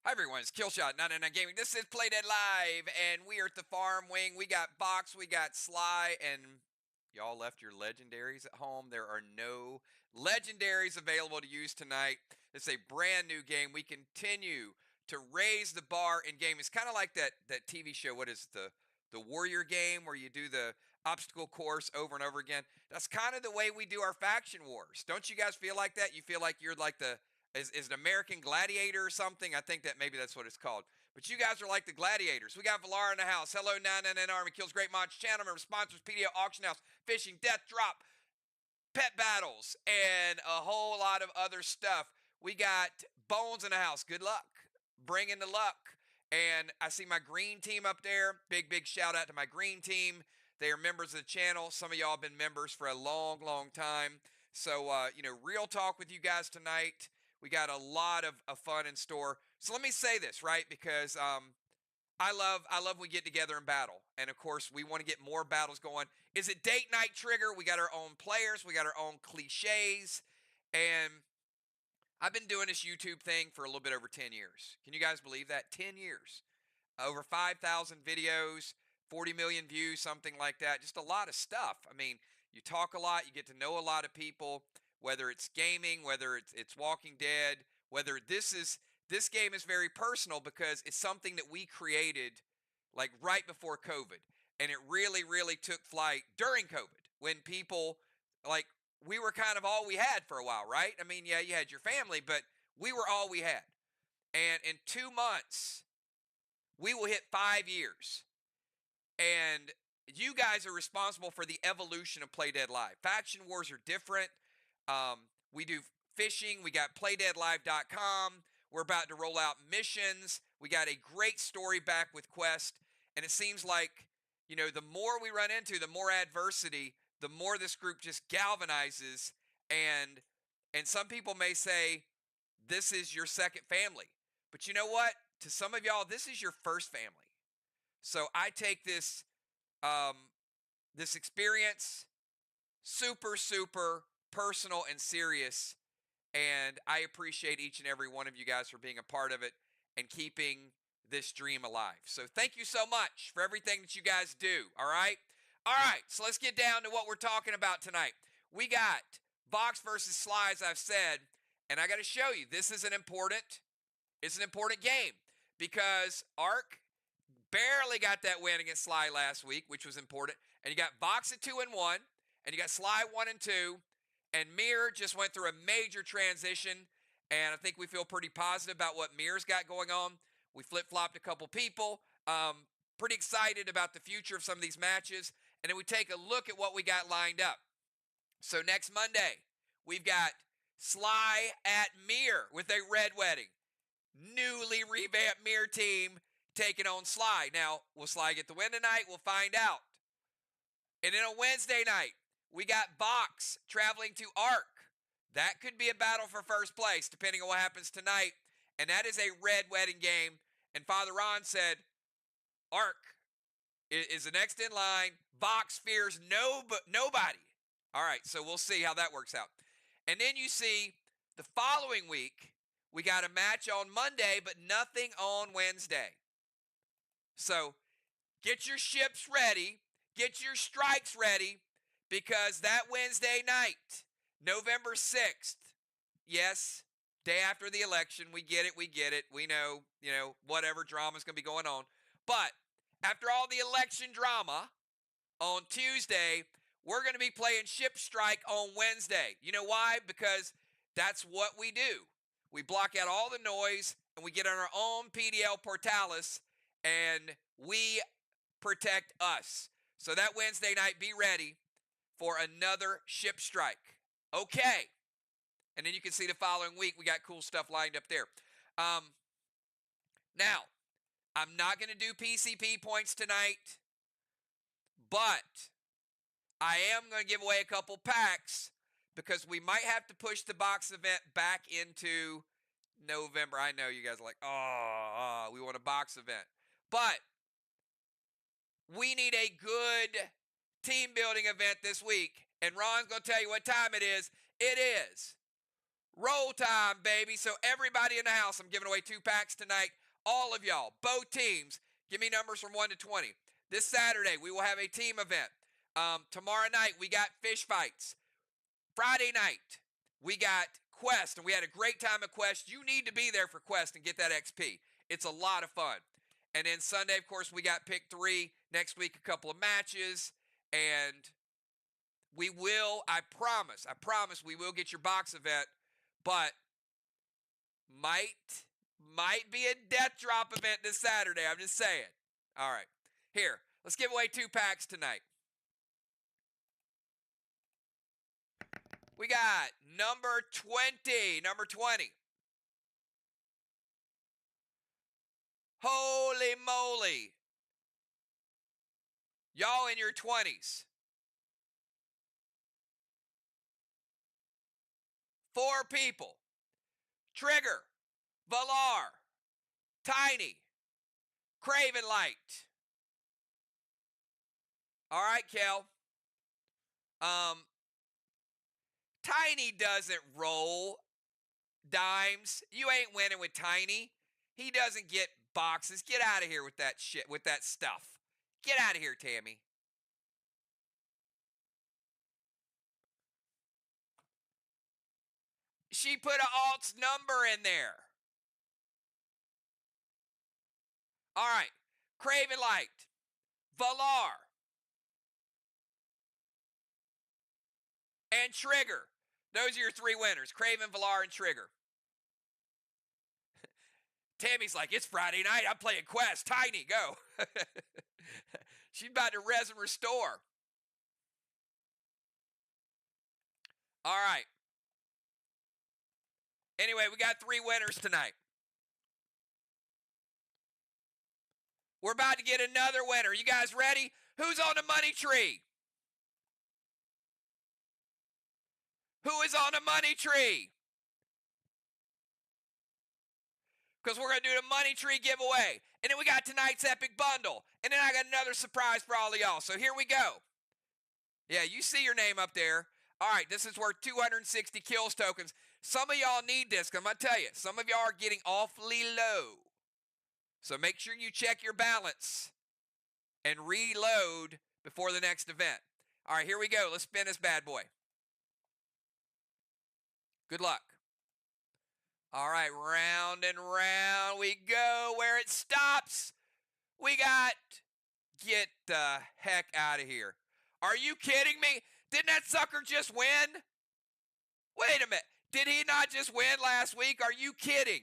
Hi everyone, it's Killshot 99 Gaming. This is Playdead Live, and we are at the farm wing. We got VOX, we got SLY, and y'all left your legendaries at home. There are no legendaries available to use tonight. It's a brand new game. We continue to raise the bar in game. It's kind of like that TV show. What is it, the Warrior game where you do the obstacle course over and over again? That's kind of the way we do our faction wars. Don't you guys feel like that? You feel like you're like the is an American Gladiator or something? I think that maybe that's what it's called. But you guys are like the gladiators. We got Valar in the house. Hello, 99 Army Kills Great Monster Channel. Member sponsors, PDO Auction House, Fishing, Death Drop, Pet Battles, and a whole lot of other stuff. We got Bones in the house. Good luck. Bring in the luck. And I see my green team up there. Big shout out to my green team. They are members of the channel. Some of y'all have been members for a long time. So, real talk with you guys tonight. We got a lot of fun in store. So let me say this, right? Because I love we get together and battle. And of course, we want to get more battles going. Is it date night trigger? We got our own players, we got our own cliches. And I've been doing this YouTube thing for a little bit over 10 years. Can you guys believe that? 10 years. Over 5,000 videos, 40 million views, something like that. Just a lot of stuff. I mean, you talk a lot, you get to know a lot of people, whether it's gaming, whether it's Walking Dead, whether this game is very personal because it's something that we created like right before COVID. And it really took flight during COVID when people like we were kind of all we had for a while, right? I mean, yeah, you had your family, but we were all we had. And in 2 months, we will hit 5 years. And you guys are responsible for the evolution of Play Dead Live. Faction wars are different. We do fishing. We got playdeadlive.com. We're about to roll out missions. We got a great story back with Quest. And it seems like, the more we run into, the more adversity, the more this group just galvanizes. And some people may say, this is your second family. But you know what? To some of y'all, this is your first family. So I take this this experience super personal and serious, and I appreciate each and every one of you guys for being a part of it and keeping this dream alive. So thank you so much for everything that you guys do. All right, so let's get down to what we're talking about tonight. We got VOX versus SLY, as I've said, and I got to show you this is an important game because Ark barely got that win against SLY last week, which was important. And you got VOX at 2-1, and you got SLY 1-2, and Mir just went through a major transition, and I think we feel pretty positive about what Mir's got going on. We flip-flopped a couple people. Pretty excited about the future of some of these matches. And then we take a look at what we got lined up. So next Monday, we've got SLY at Mir with a red wedding. Newly revamped Mir team taking on SLY. Now, will SLY get the win tonight? We'll find out. And then on Wednesday night, we got VOX traveling to Ark. That could be a battle for first place, depending on what happens tonight. And that is a red wedding game. And Father Ron said, Ark is the next in line. VOX fears nobody. All right, so we'll see how that works out. And then you see the following week, we got a match on Monday, but nothing on Wednesday. So get your ships ready. Get your strikes ready because that Wednesday night, November 6th, yes, day after the election, we get it. We know, whatever drama is going to be going on. But after all the election drama on Tuesday, we're going to be playing Ship Strike on Wednesday. You know why? Because that's what we do. We block out all the noise and we get on our own PDL Portalis and we protect us. So that Wednesday night, be ready for another Ship Strike. Okay. And then you can see the following week, we got cool stuff lined up there. Now, I'm not going to do PCP points tonight, but I am going to give away a couple packs because we might have to push the box event back into November. I know you guys are like, we want a box event. But we need a good team building event this week. And Ron's going to tell you what time it is. It is Roll time, baby. So everybody in the house, I'm giving away 2 packs tonight. All of y'all, both teams, give me numbers from 1 to 20. This Saturday, we will have a team event. Tomorrow night, we got fish fights. Friday night, we got Quest, and we had a great time at Quest. You need to be there for Quest and get that XP. It's a lot of fun. And then Sunday, of course, we got Pick 3. Next week, a couple of matches. And we will, I promise, we will get your box event. But might be a death drop event this Saturday. I'm just saying. All right. Here, let's give away 2 packs tonight. We got number 20. Number 20. Holy moly. Y'all in your 20s. 4 people. Trigger, Valar, Tiny, Craven Light. All right, Kel. Tiny doesn't roll dimes. You ain't winning with Tiny. He doesn't get boxes. Get out of here with that shit, with that stuff. Get out of here, Tammy. She put an alt's number in there. All right. Craven Light, Valar, and Trigger. Those are your 3 winners. Craven, Valar, and Trigger. Tammy's like, it's Friday night. I'm playing Quest. Tiny, go. She's about to res and restore. All right. Anyway, we got 3 winners tonight. We're about to get another winner. You guys ready? Who's on the money tree? Who is on the money tree? Because we're going to do the money tree giveaway. And then we got tonight's epic bundle. And then I got another surprise for all of y'all. So here we go. Yeah, you see your name up there. All right, this is worth 260 kills tokens. Some of y'all need this. I'm going to tell you, some of y'all are getting awfully low. So make sure you check your balance and reload before the next event. All right, here we go. Let's spin this bad boy. Good luck. All right, round and round we go. Where it stops, we got... Get the heck out of here. Are you kidding me? Didn't that sucker just win? Wait a minute. Did he not just win last week? Are you kidding?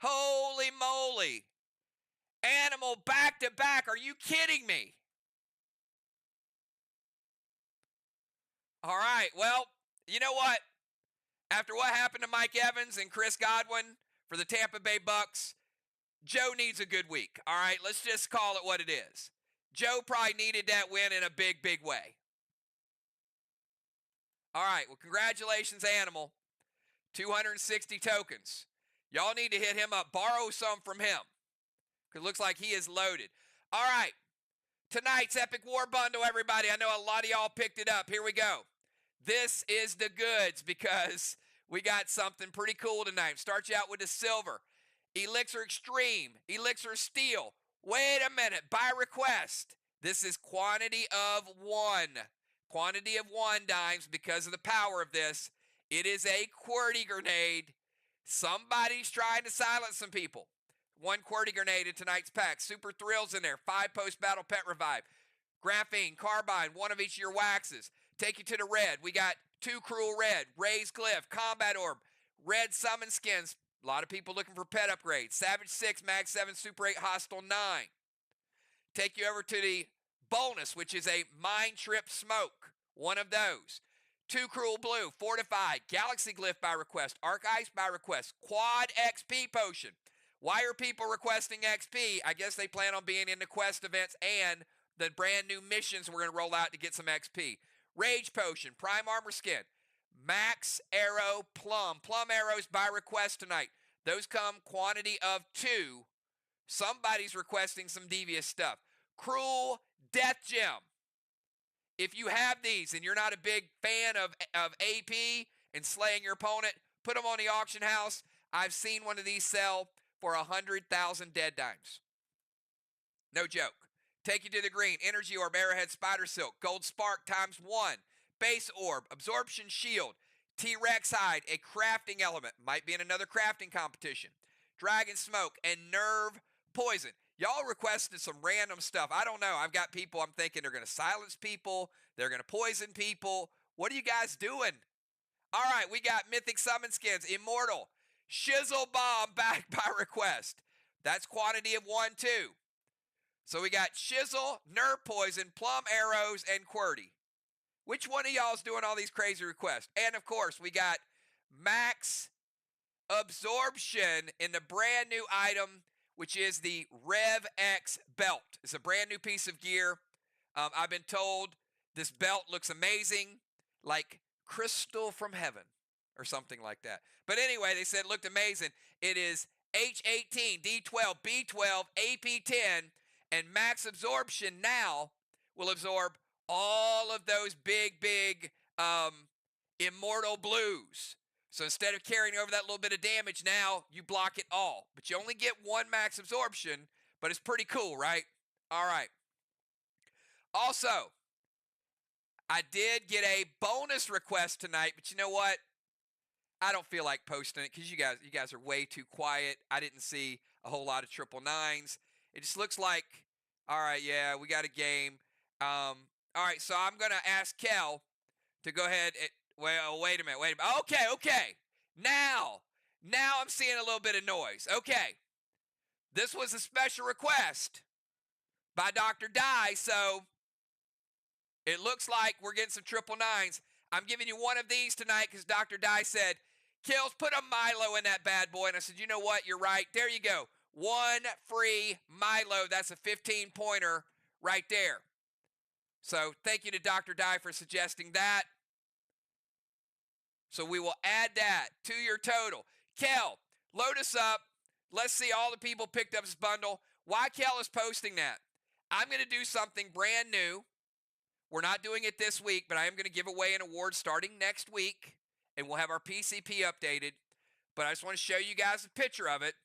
Holy moly. Animal back to back. Are you kidding me? All right. Well, you know what? After what happened to Mike Evans and Chris Godwin for the Tampa Bay Bucks, Joe needs a good week. All right. Let's just call it what it is. Joe probably needed that win in a big, big way. All right. Well, congratulations, Animal. 260 tokens. Y'all need to hit him up. Borrow some from him. Because it looks like he is loaded. All right. Tonight's Epic War Bundle, everybody. I know a lot of y'all picked it up. Here we go. This is the goods because we got something pretty cool tonight. Start you out with the silver. Elixir Extreme. Elixir Steel. Wait a minute. By request. This is quantity of 1. Quantity of 1 dimes because of the power of this. It is a QWERTY grenade. Somebody's trying to silence some people. 1 QWERTY grenade in tonight's pack. Super Thrills in there. 5 post-battle pet revive. Graphene, Carbine, 1 of each of your waxes. Take you to the red. We got 2 Cruel Red, Raised Glyph, Combat Orb, Red Summon Skins. A lot of people looking for pet upgrades. Savage 6, Mag 7, Super 8, Hostile 9. Take you over to the bonus, which is a Mind Trip Smoke. 1 of those. 2 Cruel Blue, Fortified, Galaxy Glyph by request, Arc Ice by request, Quad XP Potion. Why are people requesting XP? I guess they plan on being in the quest events and the brand new missions we're going to roll out to get some XP. Rage Potion, Prime Armor Skin, Max Arrow Plum. Plum arrows by request tonight. Those come quantity of 2. Somebody's requesting some devious stuff. Cruel Death Gem. If you have these and you're not a big fan of AP and slaying your opponent, put them on the auction house. I've seen one of these sell for 100,000 dead dimes. No joke. Take you to the green. Energy Orb, Arrowhead, Spider Silk, Gold Spark ×1, Base Orb, Absorption Shield, T-Rex Hide, a crafting element. Might be in another crafting competition. Dragon Smoke, and Nerve Poison. Y'all requested some random stuff. I don't know. I've got people I'm thinking they're going to silence people. They're going to poison people. What are you guys doing? All right, we got Mythic Summon Skins, Immortal, Shizzle Bomb back by request. That's quantity of 1, 2. So we got Shizzle, Nerve Poison, Plum Arrows, and QWERTY. Which one of y'all is doing all these crazy requests? And, of course, we got Max Absorption in the brand new item, which is the Rev X belt. It's a brand new piece of gear. I've been told this belt looks amazing, like crystal from heaven or something like that. But anyway, they said it looked amazing. It is H18, D12, B12, AP10, and max absorption now will absorb all of those big immortal blues. So instead of carrying over that little bit of damage, now you block it all. But you only get one max absorption, but it's pretty cool, right? All right. Also, I did get a bonus request tonight, but you know what? I don't feel like posting it because you guys are way too quiet. I didn't see a whole lot of 999s. It just looks like, all right, yeah, we got a game. All right, so I'm going to ask Kel to go ahead and, well, wait a minute. Okay. Now I'm seeing a little bit of noise. Okay. This was a special request by Dr. Dye, so it looks like we're getting some 999s. I'm giving you one of these tonight because Dr. Dye said, Kills, put a Milo in that bad boy. And I said, you know what? You're right. There you go. One free Milo. That's a 15-pointer right there. So thank you to Dr. Dye for suggesting that. So we will add that to your total. Kel, load us up. Let's see all the people picked up this bundle. Why Kel is posting that? I'm going to do something brand new. We're not doing it this week, but I am going to give away an award starting next week, and we'll have our PCP updated. But I just want to show you guys a picture of it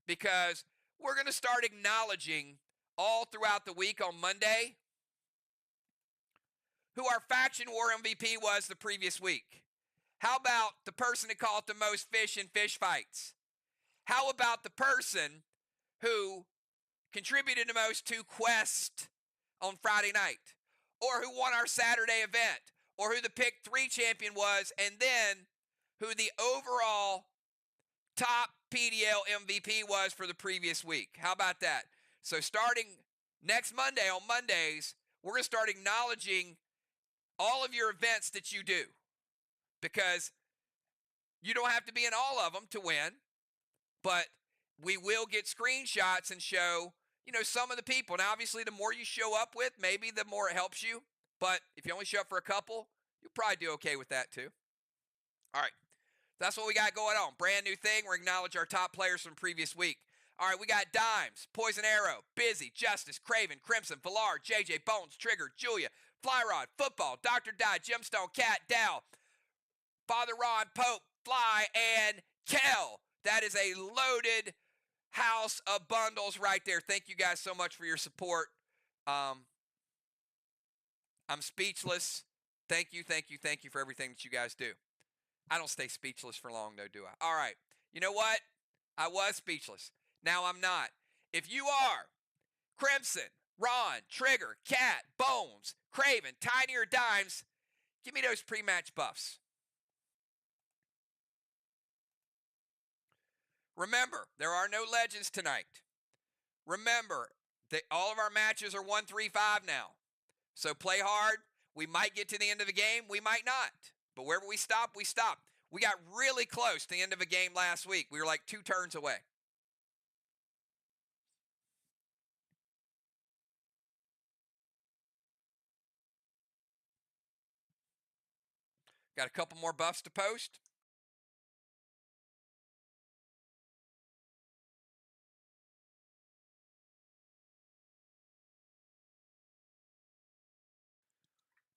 because we're going to start acknowledging all throughout the week on Monday who our Faction War MVP was the previous week. How about the person that caught the most fish in fish fights? How about the person who contributed the most to Quest on Friday night? Or who won our Saturday event? Or who the pick 3 champion was? And then who the overall top PDL MVP was for the previous week? How about that? So starting next Monday, on Mondays, we're going to start acknowledging all of your events that you do. Because you don't have to be in all of them to win, but we will get screenshots and show, some of the people. Now, obviously, the more you show up with, maybe the more it helps you. But if you only show up for a couple, you'll probably do okay with that too. All right. That's what we got going on. Brand new thing. We're acknowledge our top players from previous week. All right, we got Dimes, Poison Arrow, Busy, Justice, Craven, Crimson, Villar, JJ, Bones, Trigger, Julia, Flyrod, Football, Dr. Die, Gemstone, Cat, Dow, Father Ron, Pope, Fly, and Kel. That is a loaded house of bundles right there. Thank you guys so much for your support. I'm speechless. Thank you for everything that you guys do. I don't stay speechless for long, though, do I? All right. You know what? I was speechless. Now I'm not. If you are Crimson, Ron, Trigger, Cat, Bones, Craven, Tiny, or Dimes, give me those pre-match buffs. Remember, there are no legends tonight. Remember, that all of our matches are 1-3-5 now. So play hard. We might get to the end of the game. We might not. But wherever we stop, we stop. We got really close to the end of a game last week. We were like 2 turns away. Got a couple more buffs to post.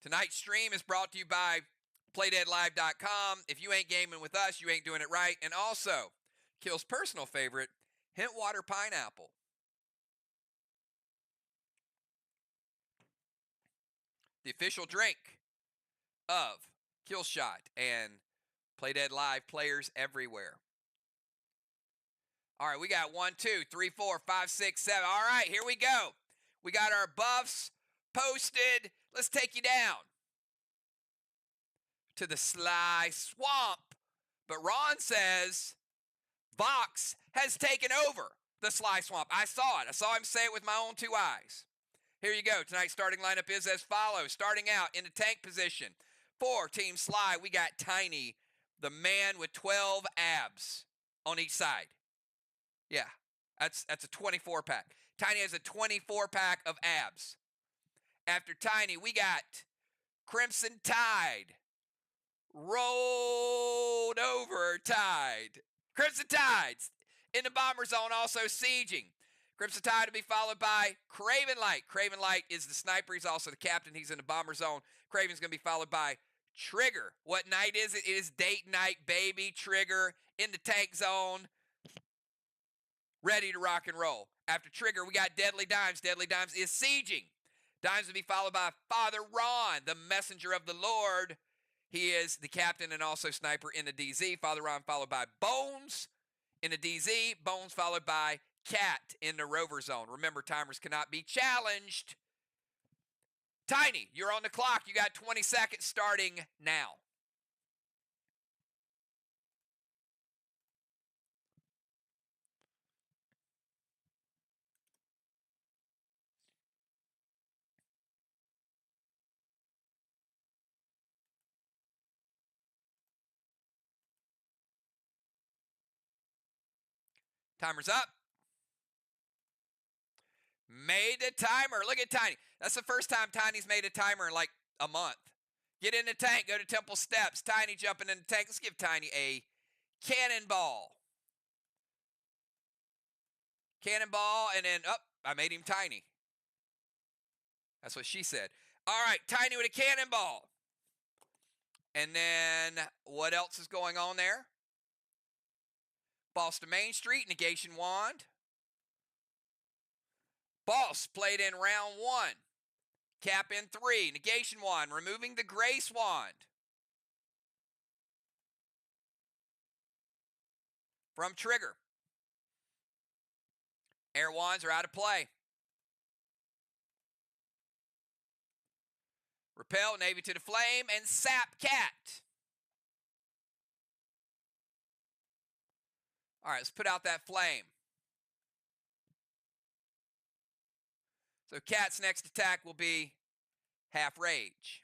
Tonight's stream is brought to you by PlayDeadLive.com. If you ain't gaming with us, you ain't doing it right. And also, Kill's personal favorite, Hint Water Pineapple. The official drink of Killshot and PlayDead Live players everywhere. All right, we got 1, 2, 3, 4, 5, 6, 7. All right, here we go. We got our buffs posted. Let's take you down to the SLY swamp. But Ron says VOX has taken over the SLY swamp. I saw it. I saw him say it with my own 2 eyes. Here you go. Tonight's starting lineup is as follows. Starting out in the tank position for Team SLY, we got Tiny, the man with 12 abs on each side. Yeah, that's a 24-pack. Tiny has a 24-pack of abs. After Tiny, we got Crimson Tide. Rolled over Tide. Crimson Tides in the bomber zone, also sieging. Crimson Tide to be followed by Craven Light. Craven Light is the sniper. He's also the captain. He's in the bomber zone. Craven's going to be followed by Trigger. What night is it? It is date night, baby. Trigger in the tank zone, ready to rock and roll. After Trigger, we got Deadly Dimes. Deadly Dimes is sieging. Dimes will be followed by Father Ron, the messenger of the Lord. He is the captain and also sniper in the DZ. Father Ron followed by Bones in the DZ. Bones followed by Cat in the rover zone. Remember, timers cannot be challenged. Tiny, you're on the clock. You got 20 seconds starting now. Timer's up. Made a timer. Look at Tiny. That's the first time Tiny's made a timer in like a month. Get in the tank. Go to Temple Steps. Tiny jumping in the tank. Let's give Tiny a cannonball. Cannonball, and then, I made him Tiny. That's what she said. All right, Tiny with a cannonball. And then what else is going on there? Boss to Main Street, negation wand. Boss played in round 1. Cap in 3, negation wand, removing the grace wand. From Trigger. Air wands are out of play. Repel, Navy to the Flame, and Sap Cat. All right, let's put out that flame. So Cat's next attack will be half rage.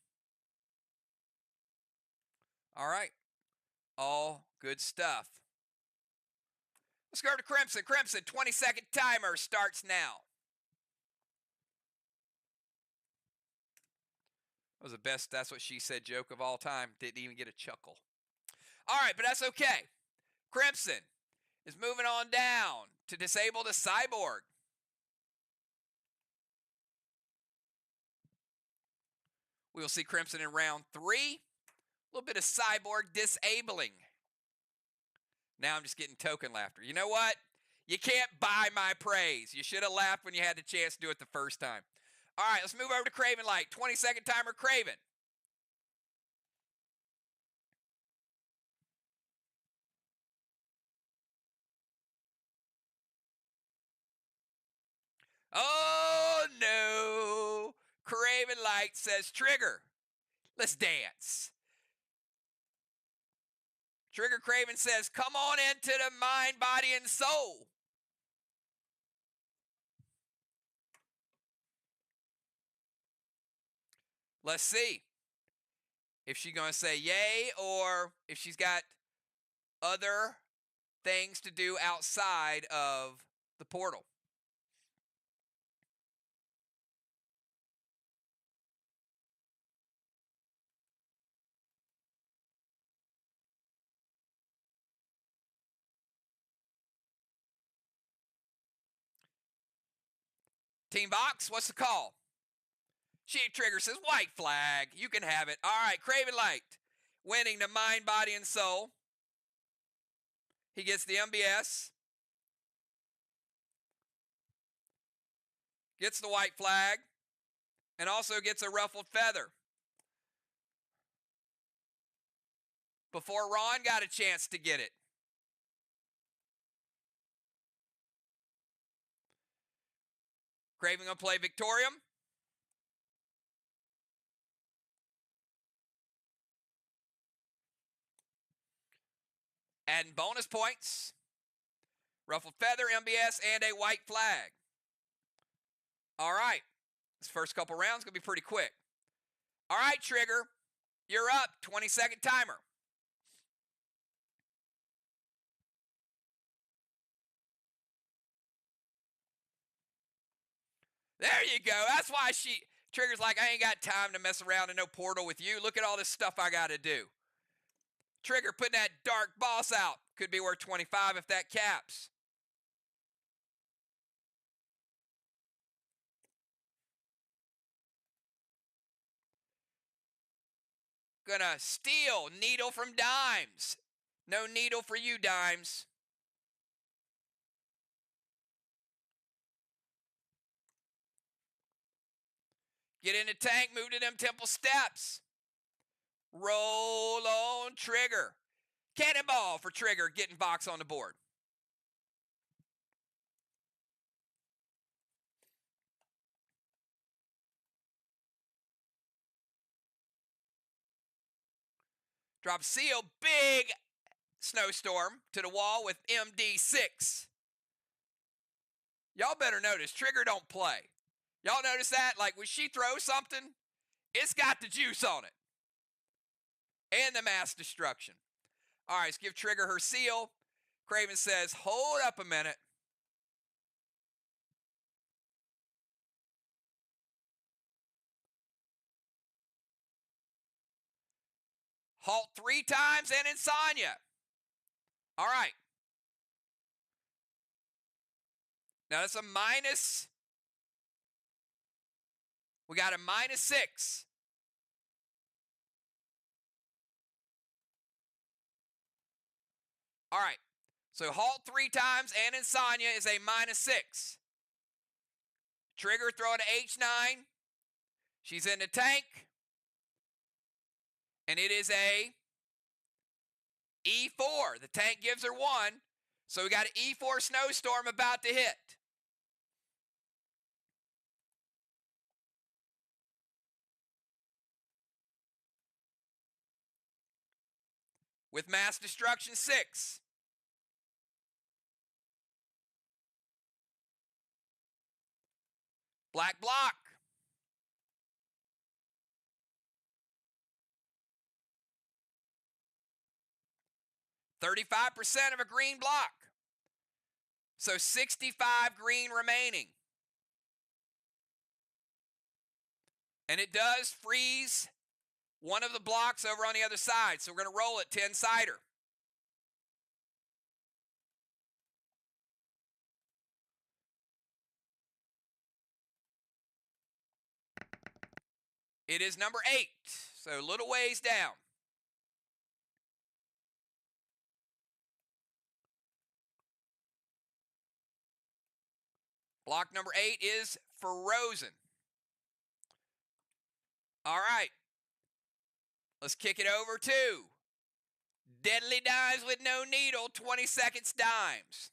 All right. All good stuff. Let's go to Crimson. Crimson, 20-second timer starts now. That was the best "that's what she said" joke of all time. Didn't even get a chuckle. All right, but that's okay. Crimson is moving on down to disable the Cyborg. We will see Crimson in round 3. A little bit of Cyborg disabling. Now I'm just getting token laughter. You know what? You can't buy my praise. You should have laughed when you had the chance to do it the first time. All right, let's move over to Craven Light. 20-second timer, Craven. Oh, no. Craven Light says, Trigger, let's dance. Trigger Craven says, come on into the mind, body, and soul. Let's see if she's going to say yay or if she's got other things to do outside of the portal. Team VOX, what's the call? Trigger says, white flag. You can have it. All right, Craven Light. Winning the Mind, Body, and Soul. He gets the MBS. Gets the white flag. And also gets a ruffled feather. Before Ron got a chance to get it. Craven going to play Victorium. Adding bonus points. Ruffled feather, MBS, and a white flag. All right. This first couple rounds going to be pretty quick. All right, Trigger. You're up. 20-second timer. There you go. That's why Trigger's like, I ain't got time to mess around in no portal with you. Look at all this stuff I got to do. Trigger putting that dark boss out. Could be worth 25 if that caps. Gonna steal needle from Dimes. No needle for you, Dimes. Get in the tank, move to them temple steps. Roll on Trigger. Cannonball for Trigger, getting VOX on the board. Drop Seal, big snowstorm to the wall with MD6. Y'all better notice, Trigger don't play. Y'all notice that? Like when she throws something, it's got the juice on it. And the mass destruction. All right, let's give Trigger her seal. Craven says, hold up a minute. Halt 3 times and Insomnia. All right. Now that's a minus. We got a -6. All right. So halt 3 times and Insomnia is a -6. Trigger throwing to H9. She's in the tank. And it is a E4. The tank gives her 1. So we got an E4 snowstorm about to hit. With mass destruction 6. Black block. %35 of a green block. So 65 green remaining. And it does freeze one of the blocks over on the other side. So we're going to roll it 10-sider. It is number 8. So a little ways down. Block number 8 is frozen. All right. Let's kick it over to Deadly Dimes with no needle, 20 seconds Dimes.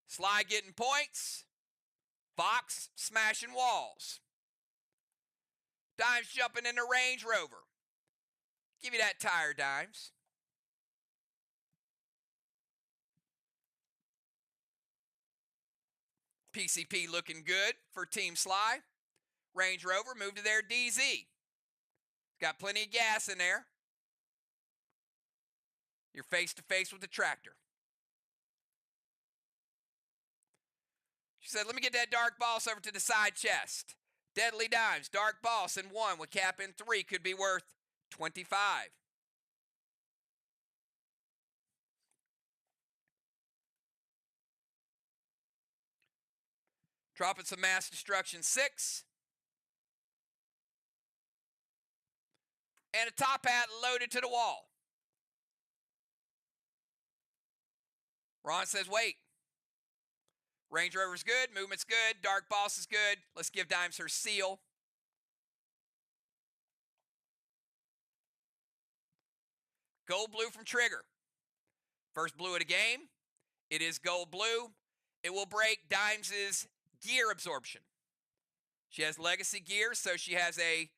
SLY getting points. VOX smashing walls. Dimes jumping in the Range Rover. Give you that tire, Dimes. PCP looking good for Team SLY. Range Rover moved to their DZ. Got plenty of gas in there. You're face to face with the tractor. She said, let me get that dark boss over to the side chest. Deadly Dimes, dark boss in 1 with cap in 3 could be worth 25. Dropping some mass destruction 6. And a top hat loaded to the wall. Ron says, wait. Range Rover's good. Movement's good. Dark Boss is good. Let's give Dimes her seal. Gold blue from Trigger. First blue of the game. It is gold blue. It will break Dimes' gear absorption. She has legacy gear, so she has a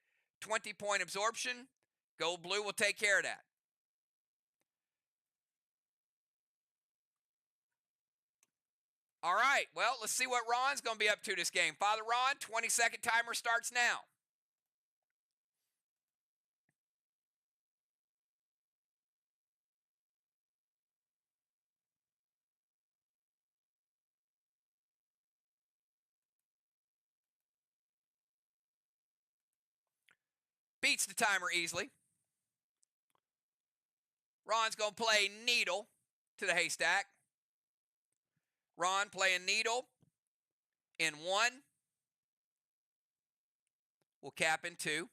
20-point absorption. Gold blue will take care of that. All right, well, let's see what Ron's going to be up to this game. Father Ron, 20-second timer starts now. Beats the timer easily. Ron's going to play Needle to the haystack. Ron playing Needle in 1. We'll cap in 2.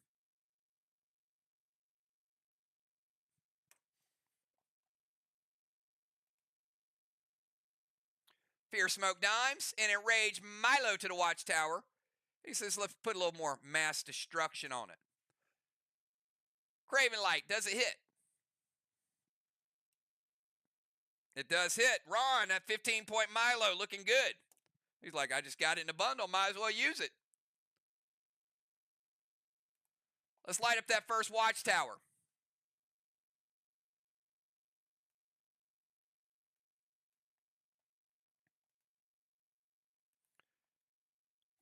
Fear Smoke Dimes and Enrage Milo to the Watchtower. He says, let's put a little more mass destruction on it. Craven Light, does it hit? It does hit. Ron, that 15-point Milo looking good. He's like, I just got it in a bundle. Might as well use it. Let's light up that first Watchtower.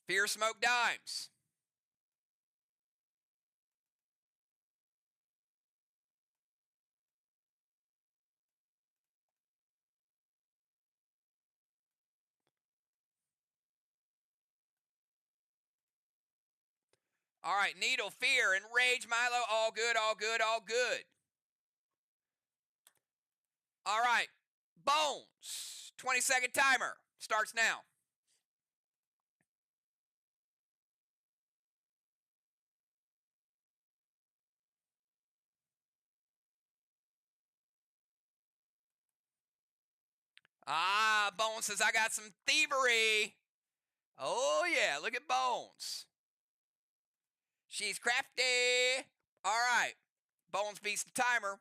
Fear Smoke Dimes. All right, Needle, Fear, Enrage, Milo, all good, all good, all good. All right, Bones, 20-second timer, starts now. Bones says, I got some thievery. Oh, yeah, look at Bones. She's crafty. All right, Bones beats the timer.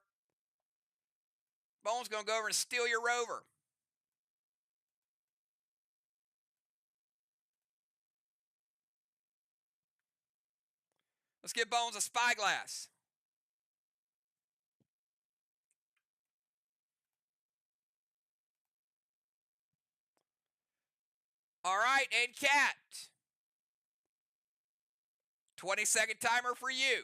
Bones going to go over and steal your rover. Let's give Bones a spyglass. All right, and Cat. 20-second timer for you.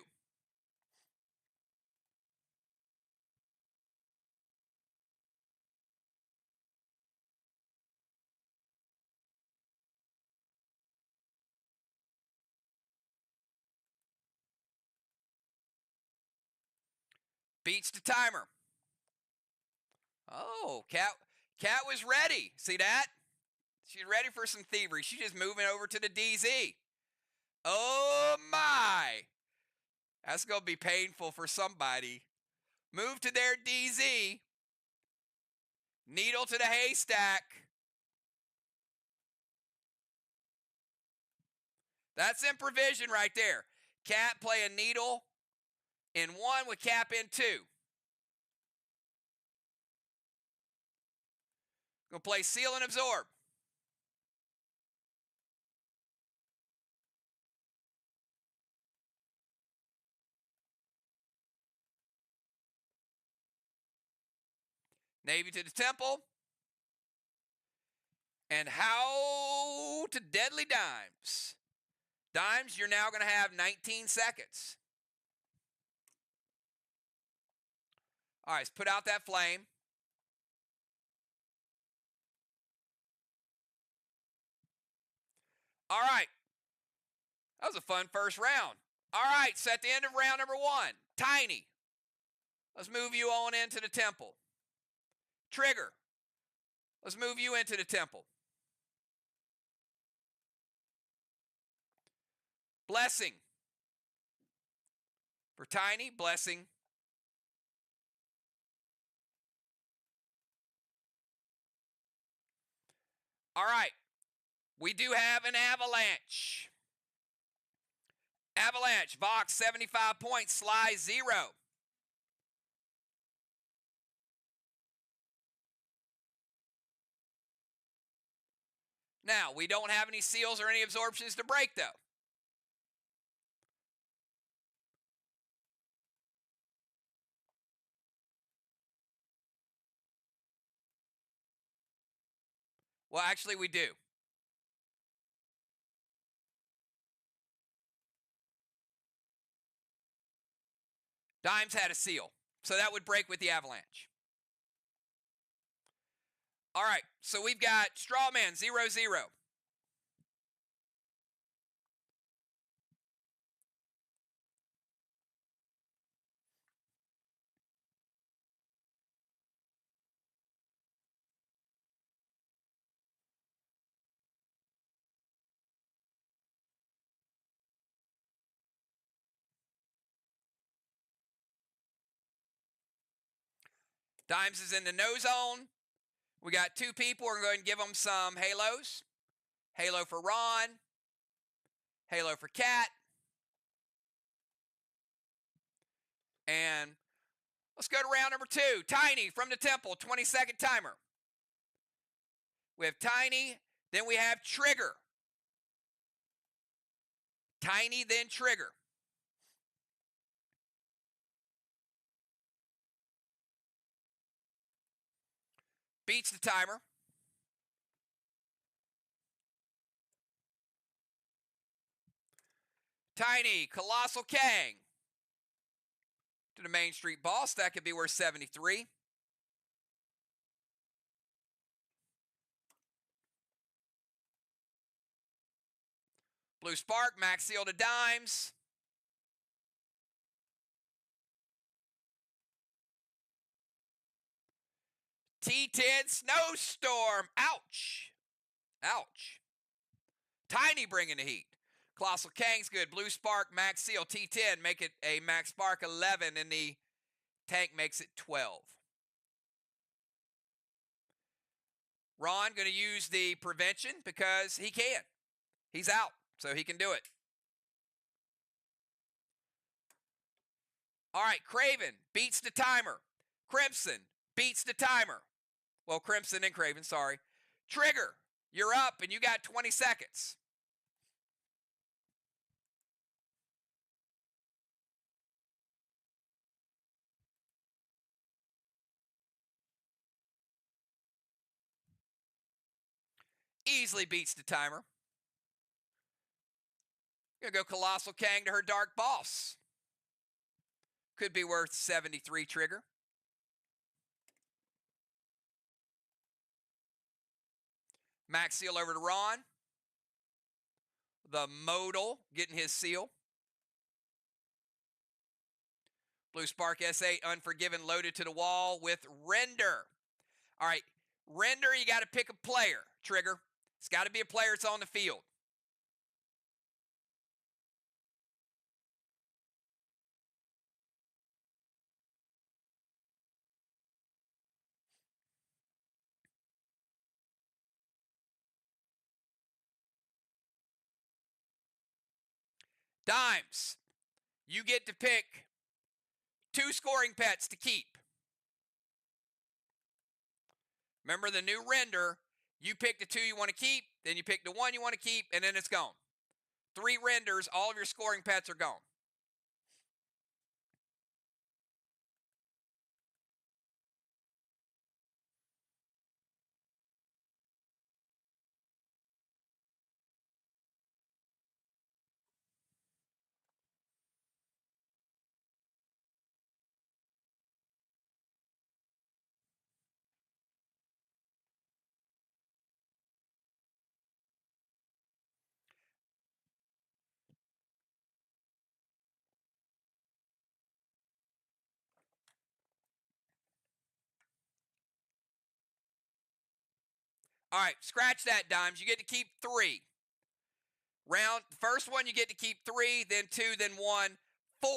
Beats the timer. Oh, Cat was ready. See that? She's ready for some thievery. She's just moving over to the DZ. Oh, my. That's going to be painful for somebody. Move to their DZ. Needle to the haystack. That's improvision right there. Cat playing Needle in 1 with Cap in 2. Gonna play Seal and Absorb. Navy to the Temple. And how to Deadly Dimes. Dimes, you're now going to have 19 seconds. All right, let's put out that flame. All right. That was a fun first round. All right, so at the end of round number 1, Tiny. Let's move you on into the Temple. Trigger. Let's move you into the Temple. Blessing. For Tiny, Blessing. All right. We do have an Avalanche. Avalanche, VOX 75 points, SLY 0. Now, we don't have any seals or any absorptions to break, though. Well, actually, we do. Dimes had a seal, so that would break with the Avalanche. All right, so we've got Strawman 0-0. Dimes is in the no zone. We got two people. We're going to give them some halos. Halo for Ron. Halo for Cat. And let's go to round number 2. Tiny from the Temple, 20-second timer. We have Tiny, then we have Trigger. Tiny, then Trigger. Beats the timer. Tiny, Colossal Kang. To the Main Street Boss, that could be worth 73. Blue Spark, Max Seal to Dimes. T10 Snowstorm. Ouch. Ouch. Tiny bringing the heat. Colossal Kang's good. Blue Spark, Max Seal, T10. Make it a Max Spark 11, and the tank makes it 12. Ron going to use the prevention because he can. He's out, so he can do it. All right, Craven beats the timer. Crimson beats the timer. Well, Crimson and Craven, sorry. Trigger, you're up, and you got 20 seconds. Easily beats the timer. Gonna go Colossal Kang to her Dark Boss. Could be worth 73 Trigger. Max Seal over to Ron. The Modal getting his seal. Blue Spark S8 Unforgiven loaded to the wall with Render. All right, Render, you got to pick a player, Trigger. It's got to be a player that's on the field. Dimes, you get to pick 2 scoring pets to keep. Remember the new Render, you pick the 2 you want to keep, then you pick the 1 you want to keep, and then it's gone. 3 Renders, all of your scoring pets are gone. All right, scratch that, Dimes. You get to keep 3. Round, first one you get to keep 3, then 2, then 1, 4.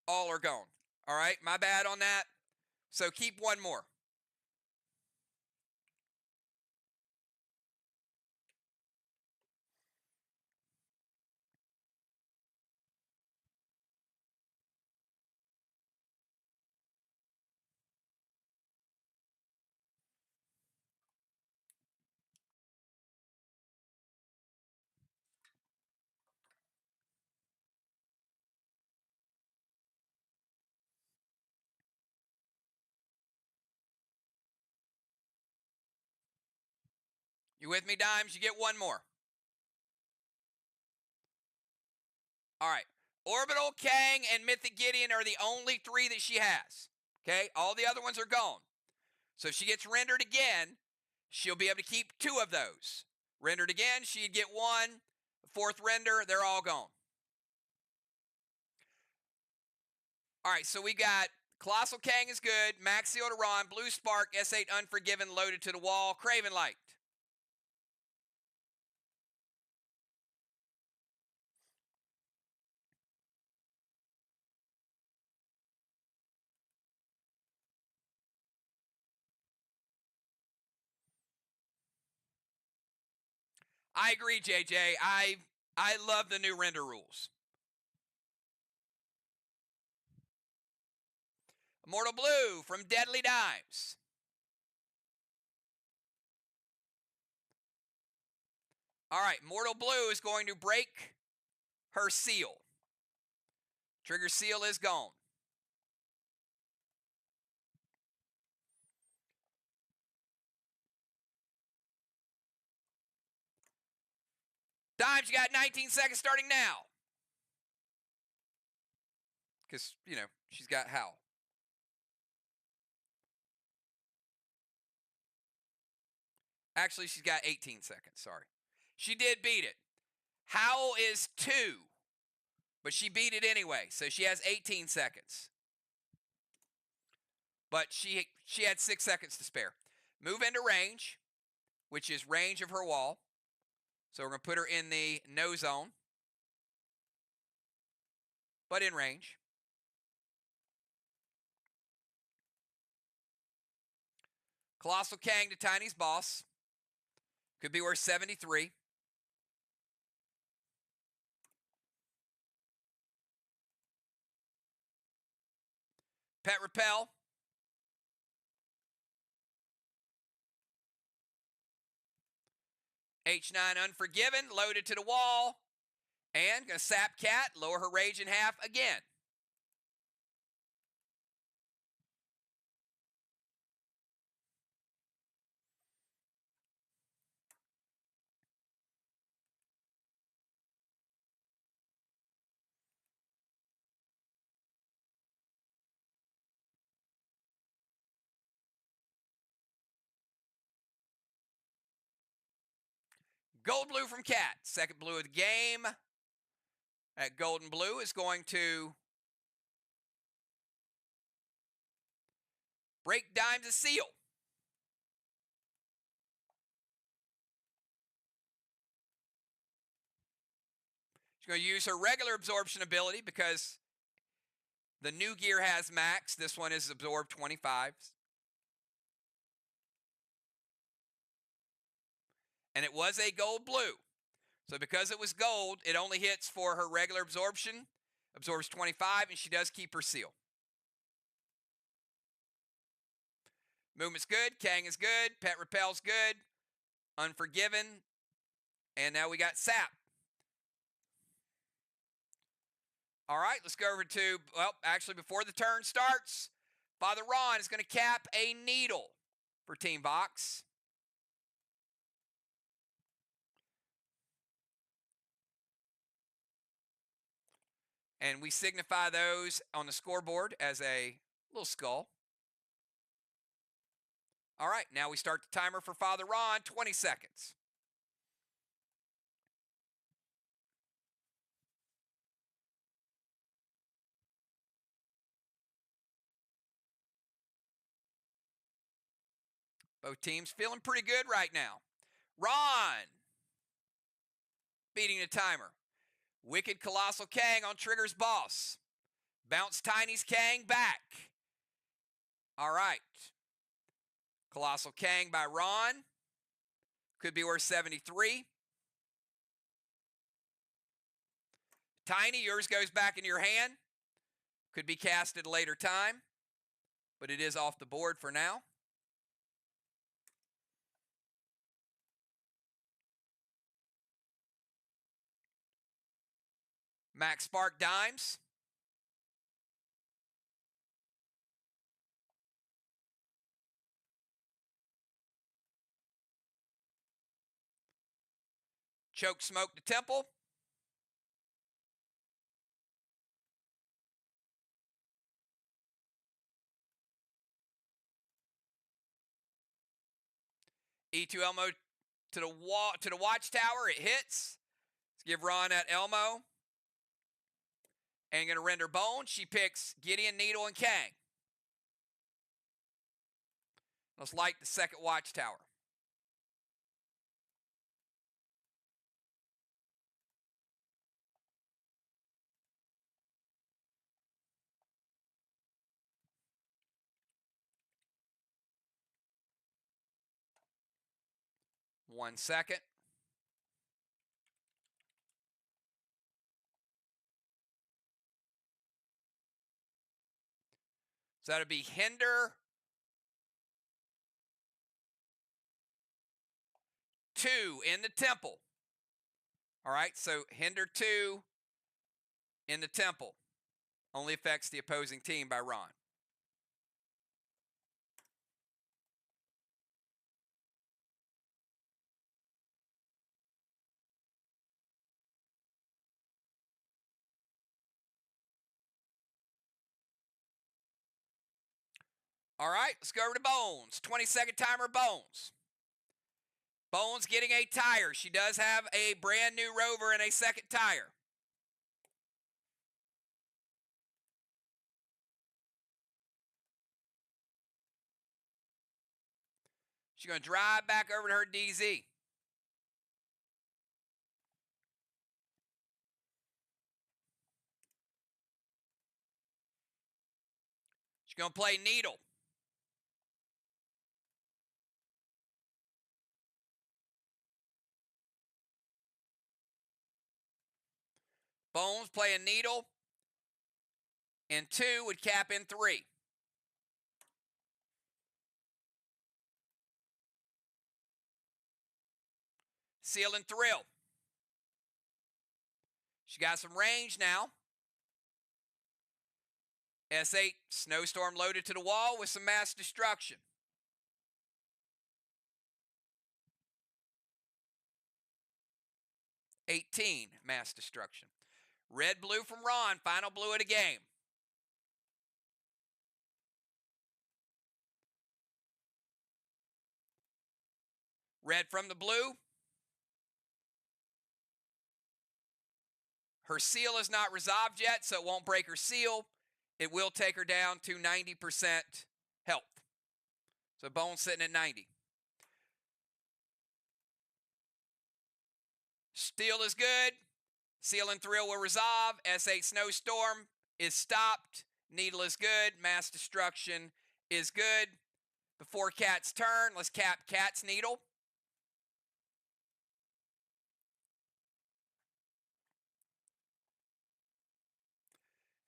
All are gone. All right, my bad on that. So keep one more. You with me, Dimes? You get one more. All right. Orbital, Kang, and Mythic Gideon are the only 3 that she has. Okay? All the other ones are gone. So if she gets rendered again, she'll be able to keep 2 of those. Rendered again, she'd get 1. 4th render, they're all gone. All right, so we got Colossal Kang is good, Max Ron, Blue Spark, S8 Unforgiven loaded to the wall, Craven Light. I agree, JJ. I love the new render rules. Immortal Blue from Deadly Dimes. All right, Mortal Blue is going to break her seal. Trigger seal is gone. Dimes, you got 19 seconds starting now. Because, you know, she's got Howl. Actually, she's got 18 seconds. Sorry. She did beat it. Howl is 2, but she beat it anyway. So she has 18 seconds. But she had 6 seconds to spare. Move into range, which is range of her wall. So we're going to put her in the no zone, but in range. Colossal Kang to Tiny's boss. Could be worth 73. Pet Repel. H9 Unforgiven, loaded to the wall. And going to sap Cat, lower her rage in half again. Gold Blue from Cat, second blue of the game. That Golden Blue is going to break Dimes' seal. She's going to use her regular absorption ability because the new gear has max. This one is absorb 25s. And it was a gold blue. So because it was gold, it only hits for her regular absorption. Absorbs 25, and she does keep her seal. Movement's good. Kang is good. Pet Repel's good. Unforgiven. And now we got Sap. All right, let's go over to, well, actually before the turn starts, Father Ron is going to cap a needle for Team VOX. And we signify those on the scoreboard as a little skull. All right, now we start the timer for Father Ron, 20 seconds. Both teams feeling pretty good right now. Ron. beating the timer. Wicked Colossal Kang on Trigger's Boss. Bounce Tiny's Kang back. All right. Colossal Kang by Ron. Could be worth 73. Tiny, yours goes back into your hand. Could be cast at a later time, but it is off the board for now. Max Spark Dimes. Choke Smoke the Temple. E2 Elmo to the wall, to the Watchtower. It hits. Let's give Ron that Elmo. And going to render Bone. She picks Gideon, Needle, and Kang. Let's light the second Watchtower. One second. So that would be Hinder 2 in the Temple. All right, so Hinder 2 in the Temple. Only affects the opposing team by Ron. All right, let's go over to Bones. 20-second timer, Bones. Bones getting a tire. She does have a brand new rover and a second tire. She's going to drive back over to her DZ. She's going to play Needle. Bones playing Needle. And 2 would cap in 3. Seal and Thrill. She got some range now. S8, Snowstorm loaded to the wall with some mass destruction. '18, mass destruction. Red, blue from Ron, final blue of the game. Red from the blue. Her seal is not resolved yet, so it won't break her seal. It will take her down to 90% health. So Bone's sitting at 90. Steel is good. Seal and Thrill will resolve. S8 Snowstorm is stopped. Needle is good. Mass Destruction is good. Before Cat's turn, let's cap Cat's Needle.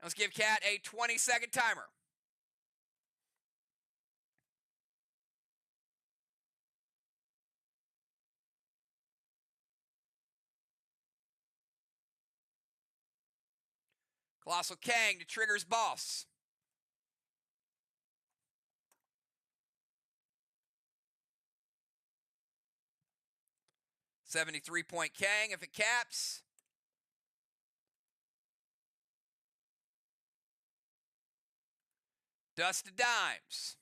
Let's give Cat a 20-second timer. Colossal Kang to Trigger's Boss. $73-point Kang if it caps. Dust of Dimes.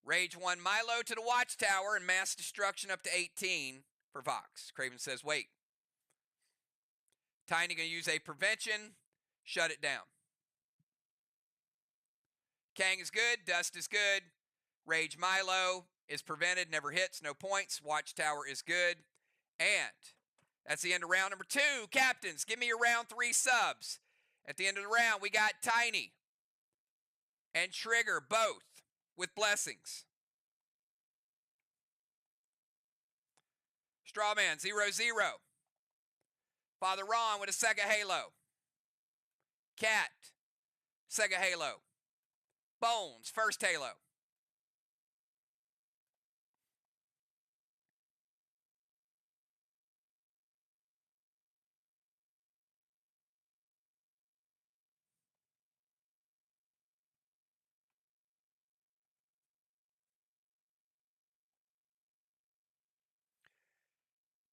Rage 1 Milo to the Watchtower and mass destruction up to 18 for VOX. Craven says wait. Tiny going to use a prevention. Shut it down. Kang is good. Dust is good. Rage Milo is prevented, never hits, no points. Watchtower is good. And that's the end of round number 2. Captains, give me your round 3 subs. At the end of the round, we got Tiny and Trigger, both with blessings. Strawman, 0-0. Father Ron with a Sega Halo. Cat, Sega Halo. Bones, first Halo.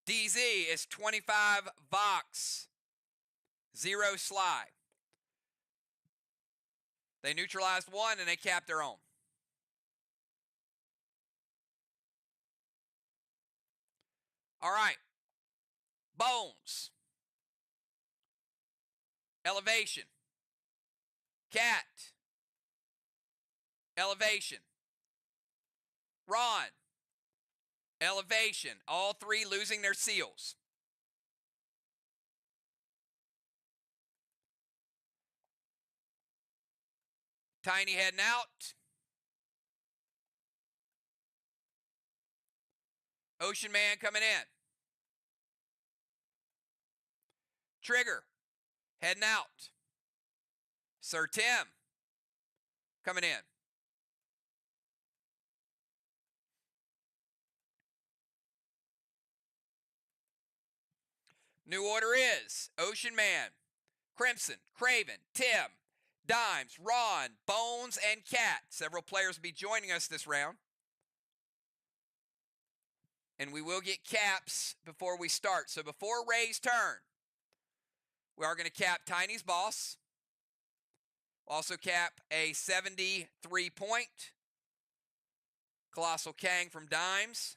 DZ is 25 VOX, 0 SLY. They neutralized one and they capped their own. All right. Bones. Elevation. Cat. Elevation. Ron. Elevation. All 3 losing their seals. Tiny heading out. Ocean Man coming in. Trigger heading out. Sir Tim coming in. New order is Ocean Man, Crimson, Craven, Tim, Dimes, Ron, Bones, and Cat. Several players will be joining us this round. And we will get caps before we start. So before Ray's turn, we are going to cap Tiny's boss. Also cap a 73-point Colossal Kang from Dimes.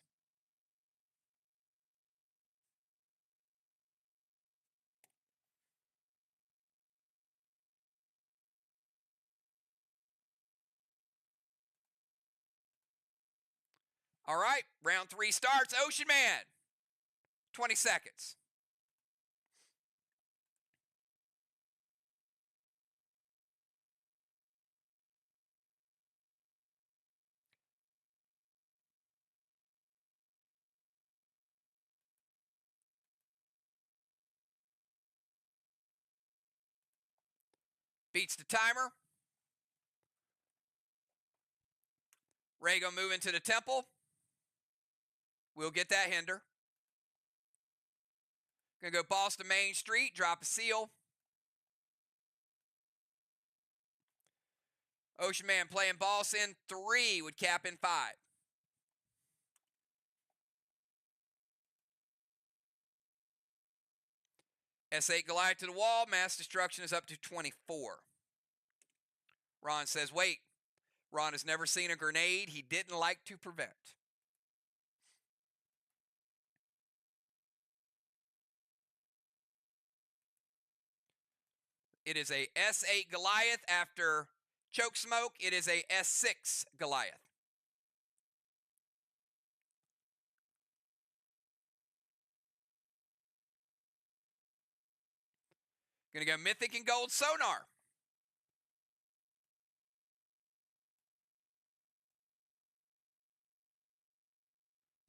All right, round 3 starts. Ocean Man, 20 seconds. Beats the timer. Ray gonna move into the temple. We'll get that hinder. Gonna go boss to Main Street, drop a seal. Ocean Man playing boss in 3, would cap in 5. S8 Goliath to the wall. Mass destruction is up to 24. Ron says, wait. Ron has never seen a grenade he didn't like to prevent. It is a S8 Goliath. After choke smoke, it is a S6 Goliath. Gonna go Mythic and Gold Sonar.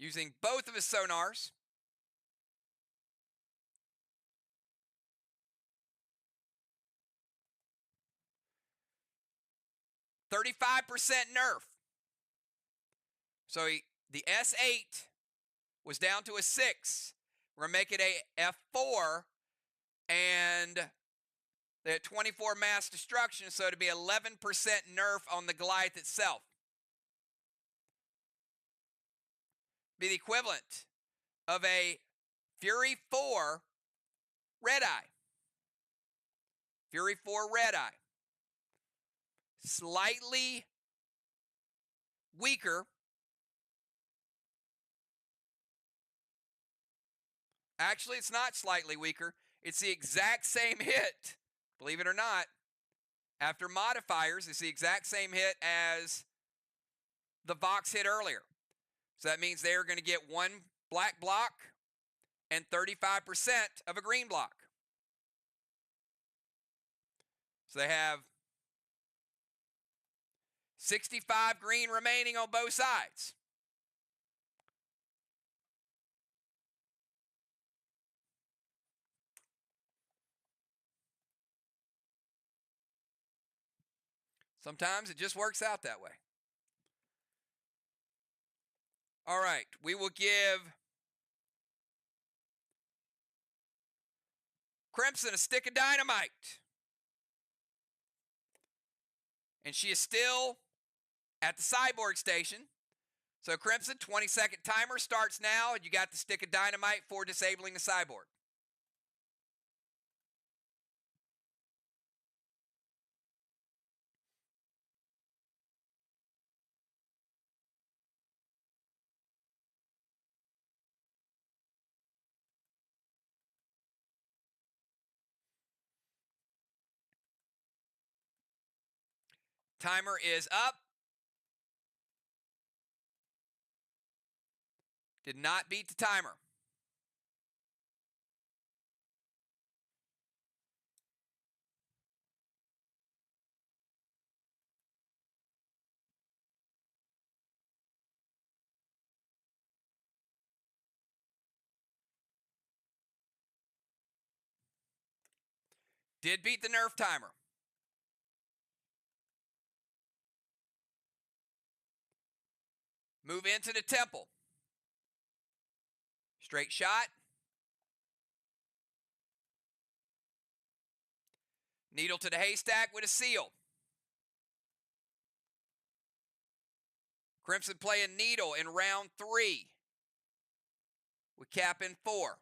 Using both of his sonars. $35% nerf. So the S8 was down to a 6. We're going to make it a F4. And they had 24 mass destruction, so it'd be 11% nerf on the Goliath itself. Be the equivalent of a Fury 4 Red Eye. Fury 4 Red Eye. Slightly weaker. Actually, it's not slightly weaker. It's the exact same hit, believe it or not. After modifiers, it's the exact same hit as the VOX hit earlier. So that means they're going to get 1 black block and 35% of a green block. So they have 65 green remaining on both sides. Sometimes it just works out that way. All right, we will give Crimson a stick of dynamite. And she is still at the cyborg station. So Crimson, 20-second timer starts now, and you got the stick of dynamite for disabling the cyborg. Timer is up. Did not beat the timer. Did beat the nerf timer. Move into the temple. Straight shot. Needle to the haystack with a seal. Crimson playing needle in round 3. We cap in 4.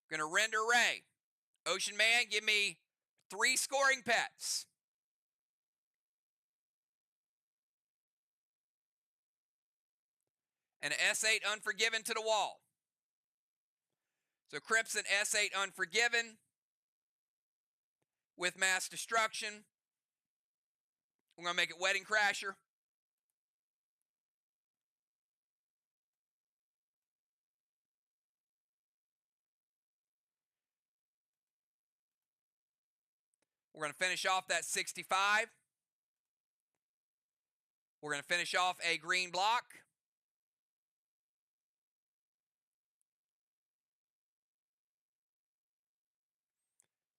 Gonna render Ray. Ocean Man, give me 3 scoring pets. And an S8 Unforgiven to the wall. So Crimson S8 Unforgiven with Mass Destruction. We're going to make it Wedding Crasher. We're going to finish off that 65. We're going to finish off a green block.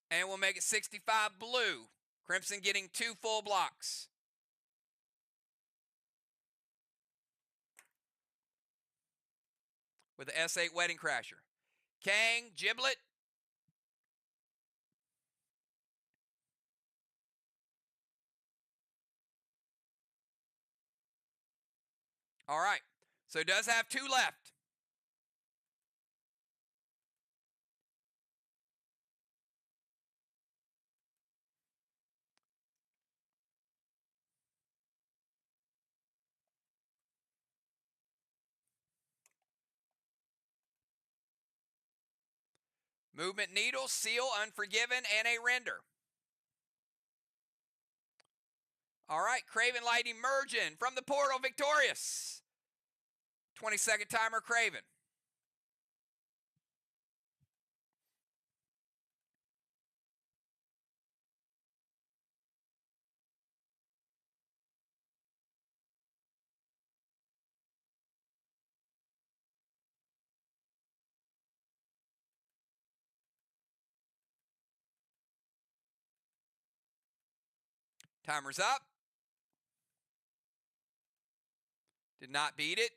And we'll make it 65 blue. Crimson getting 2 full blocks. With the S8 Wedding Crasher. Kang, Giblet. All right. So it does have 2 left. Movement Needle, Seal, Unforgiven, and a Render. All right, Craven Light Emerging from the portal, victorious. 20-second timer, Craven. Timer's up. Did not beat it.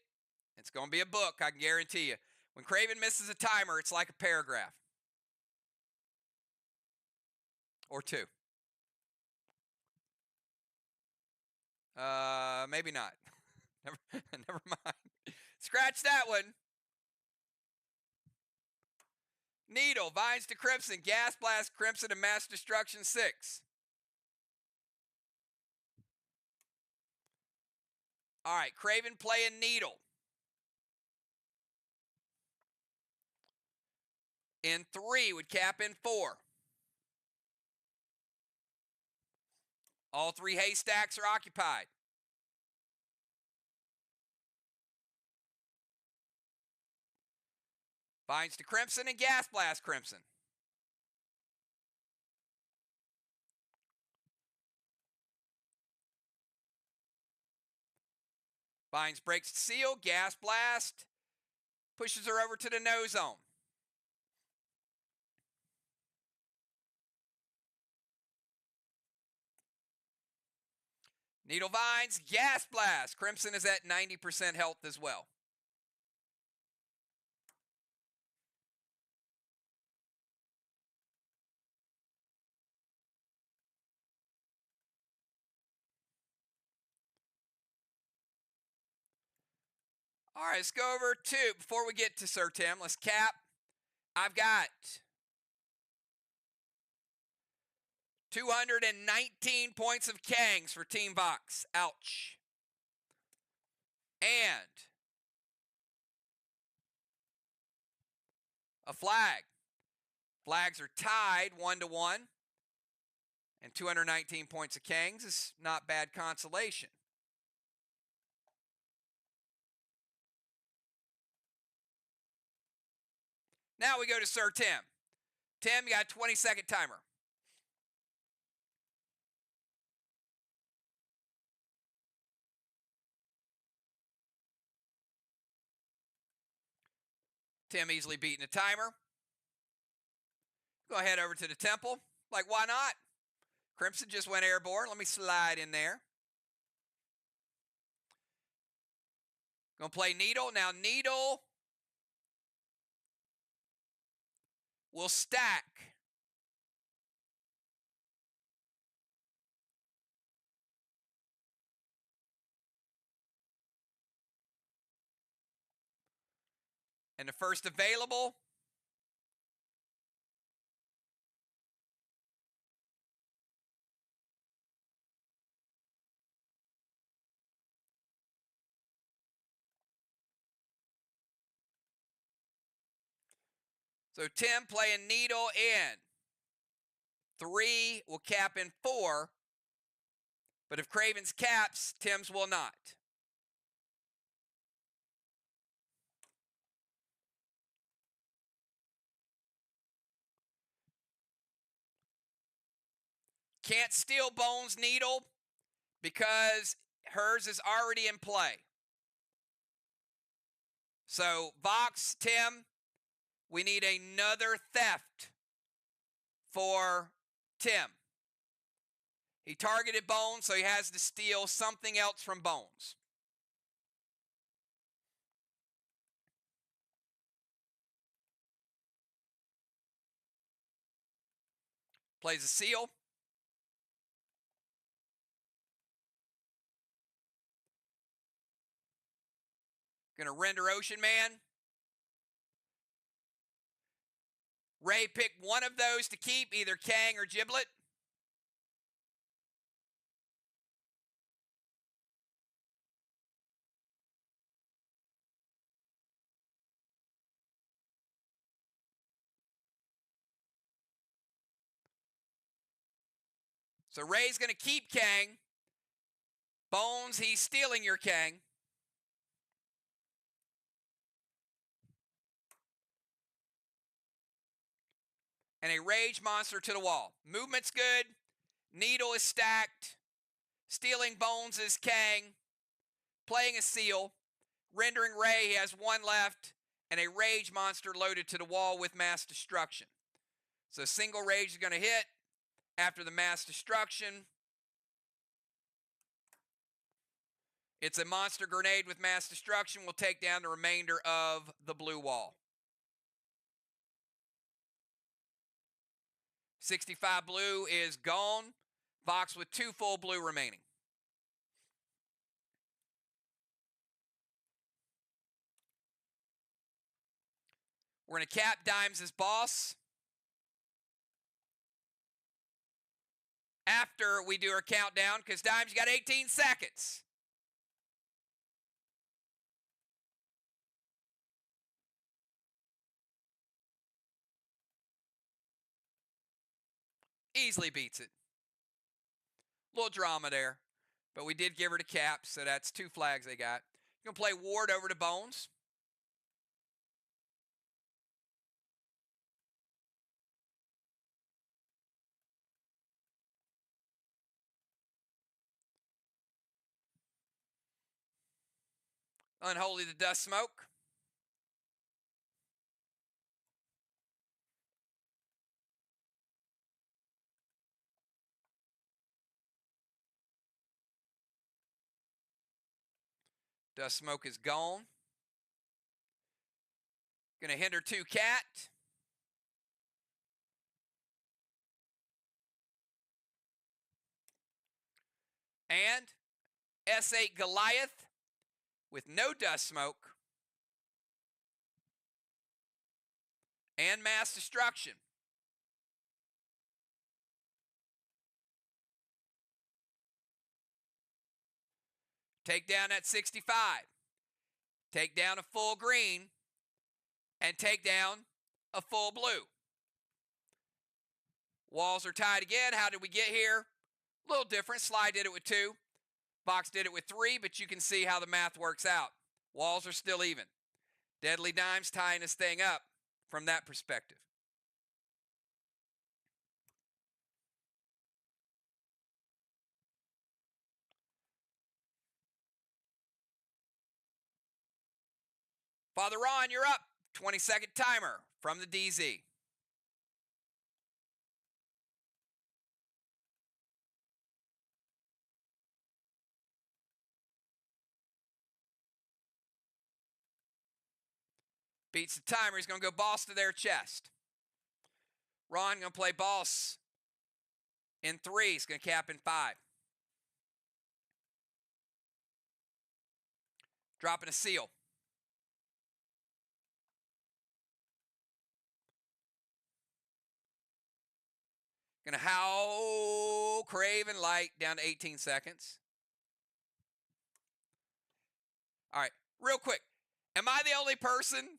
It's going to be a book, I can guarantee you. When Craven misses a timer, it's like a paragraph. Or 2. Maybe not. Never mind. Scratch that one. Needle, Vines to Crimson, Gas Blast, Crimson, and Mass Destruction 6. All right, Craven playing Needle. in 3 would cap in 4. All 3 haystacks are occupied. Binds to Crimson and Gas Blast Crimson. Binds, breaks the seal, Gas Blast, pushes her over to the no zone. Needle Vines, Gas Blast. Crimson is at 90% health as well. All right, let's go over to, before we get to Sir Tim, let's cap. I've got 219 points of Kangs for Team VOX. Ouch. And a flag. Flags are tied 1-1. And 219 points of Kangs is not bad consolation. Now we go to Sir Tim. Tim, you got a 20-second timer. Tim easily beating the timer. Go ahead over to the temple. Like, why not? Crimson just went airborne. Let me slide in there. Gonna play Needle. Now, Needle will stack. And the first available so Tim playing Needle in 3 will cap in 4. But if Craven's caps, Tim's will not. Can't steal Bones Needle because hers is already in play. So VOX, Tim, we need another theft for Tim. He targeted Bones, so he has to steal something else from Bones. Plays a seal. Gonna render Ocean Man. Ray picked one of those to keep, either Kang or Giblet. So Ray's going to keep Kang. Bones, he's stealing your Kang. And a Rage Monster to the wall. Movement's good. Needle is stacked. Stealing Bones is Kang. Playing a seal. Rendering Ray, he has 1 left. And a Rage Monster loaded to the wall with Mass Destruction. So single Rage is going to hit. After the Mass Destruction, it's a Monster Grenade with Mass Destruction. Will take down the remainder of the blue wall. 65 blue is gone. VOX with 2 full blue remaining. We're going to cap Dimes' boss. After we do our countdown, because Dimes, you got 18 seconds. Easily beats it. Little drama there, but we did give her to Cap, so that's 2 flags they got. You're going to play Ward over to Bones. Unholy the Dust Smoke. Dust Smoke is gone. Going to hinder 2 Cat. And S8 Goliath with no Dust Smoke. And Mass Destruction. Take down at 65. Take down a full green. And take down a full blue. Walls are tied again. How did we get here? A little different. SLY did it with 2. VOX did it with 3, but you can see how the math works out. Walls are still even. Deadly Dimes tying this thing up from that perspective. Father Ron, you're up. 20-second timer from the DZ. Beats the timer. He's going to go boss to their chest. Ron going to play boss in 3. He's going to cap in 5. Dropping a seal. Going to howl Craven Light down to 18 seconds. All right, real quick. Am I the only person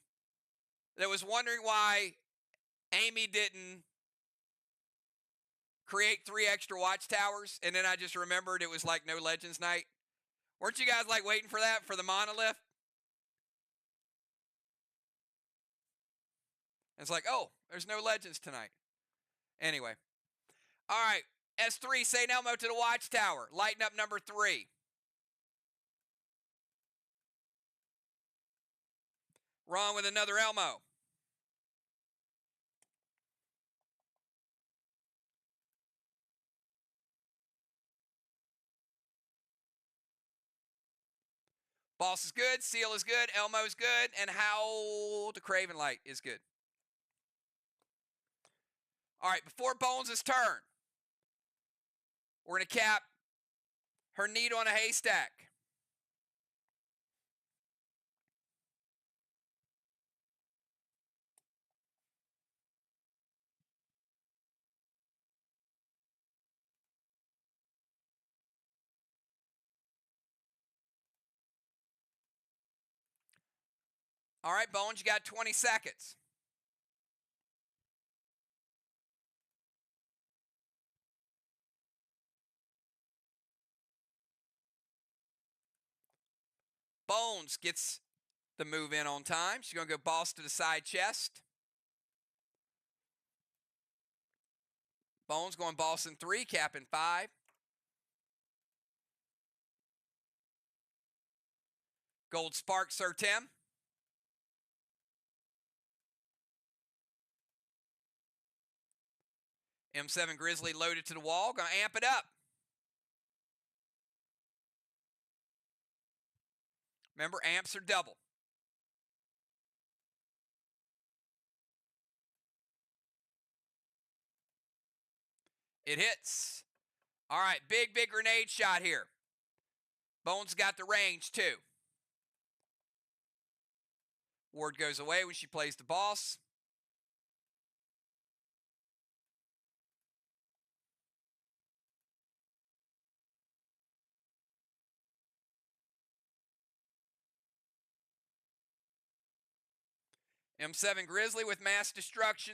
that was wondering why Amy didn't create 3 extra watchtowers? And then I just remembered it was like no Legends night. Weren't you guys like waiting for that for the monolith? It's like, oh, there's no Legends tonight. Anyway. All right. S3, St. Elmo to the watchtower. Lighten up number 3. Ron with another Elmo. Boss is good. Seal is good. Elmo is good. And Howl to Craven Light is good. All right, before Bones' turn, we're going to cap her needle on a haystack. All right, Bones, you got 20 seconds. Bones gets the move in on time. She's going to go boss to the side chest. Bones going boss in 3, cap in 5. Gold Spark, Sir Tim. M7 Grizzly loaded to the wall. Going to amp it up. Remember, amps are double. It hits. All right, big grenade shot here. Bones got the range, too. Ward goes away when she plays the boss. M7 Grizzly with mass destruction.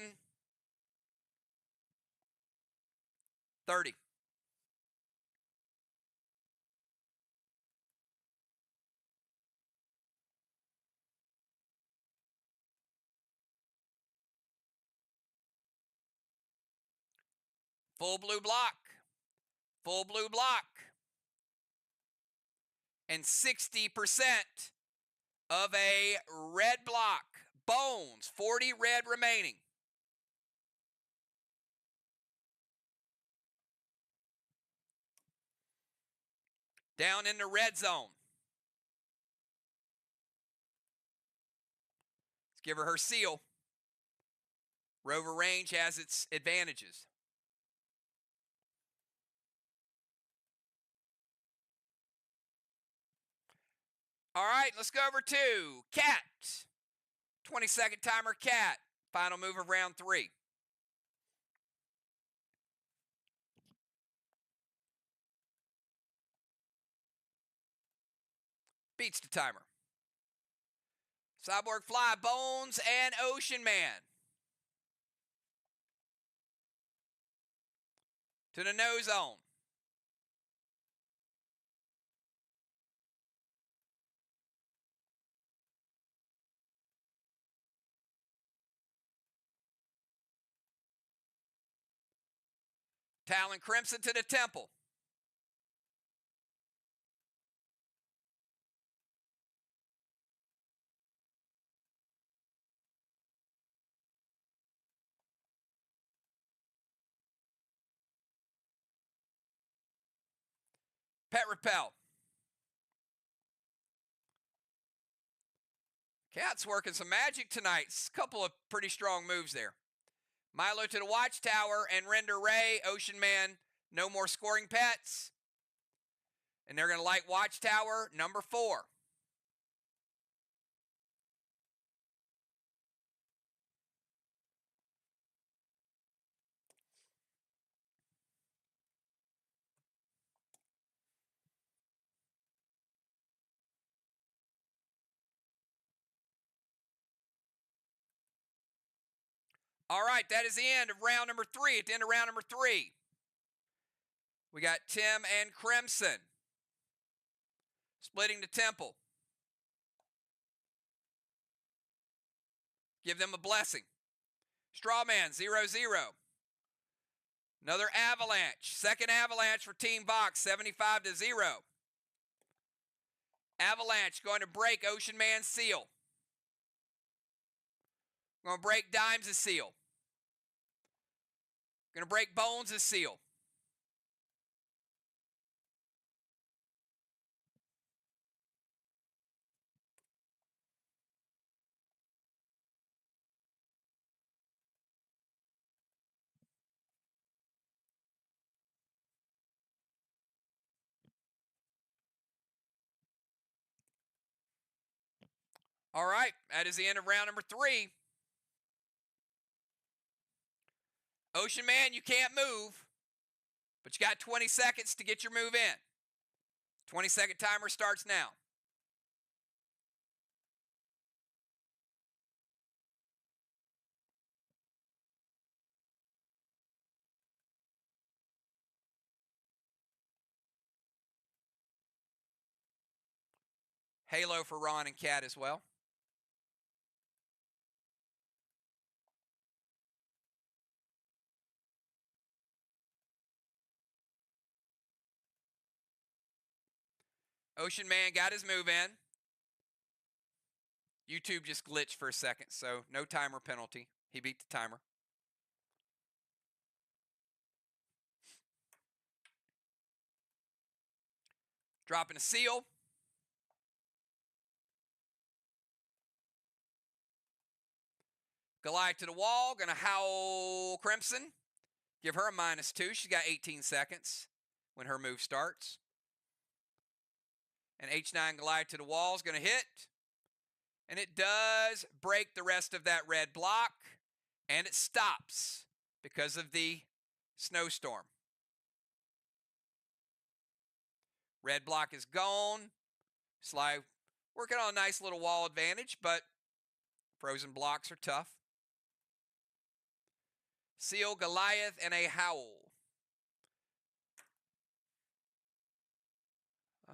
30. Full blue block. Full blue block. And 60% of a red block. Bones, 40 red remaining. Down in the red zone. Let's give her seal. Rover range has its advantages. All right, let's go over to Cat. 20-second timer, Cat. Final move of round 3. Beats the timer. Cyborg Fly, Bones, and Ocean Man. To the no zone. Talon Crimson to the temple. Pet Repel. Cat's working some magic tonight. A couple of pretty strong moves there. Milo to the Watchtower and Render Ray. Ocean Man, no more scoring pets. And they're going to light Watchtower number 4. All right, that is the end of round number 3. At the end of round number 3, we got Tim and Crimson splitting the temple. Give them a blessing. Strawman, 0-0. Another avalanche. Second avalanche for Team VOX, 75-0. Avalanche going to break Ocean Man's seal. Going to break Dimes' seal. Going to break Bones' seal. All right, that is the end of round number 3. Ocean Man, you can't move, but you got 20 seconds to get your move in. 20-second timer starts now. Halo for Ron and Cat as well. Ocean Man got his move in. YouTube just glitched for a second, so no timer penalty. He beat the timer. Dropping a seal. Goliath to the wall. Going to howl Crimson. Give her a -2. She's got 18 seconds when her move starts. And H9 Goliath to the wall is going to hit. And it does break the rest of that red block. And it stops because of the snowstorm. Red block is gone. SLY working on a nice little wall advantage, but frozen blocks are tough. Seal, Goliath, and a howl.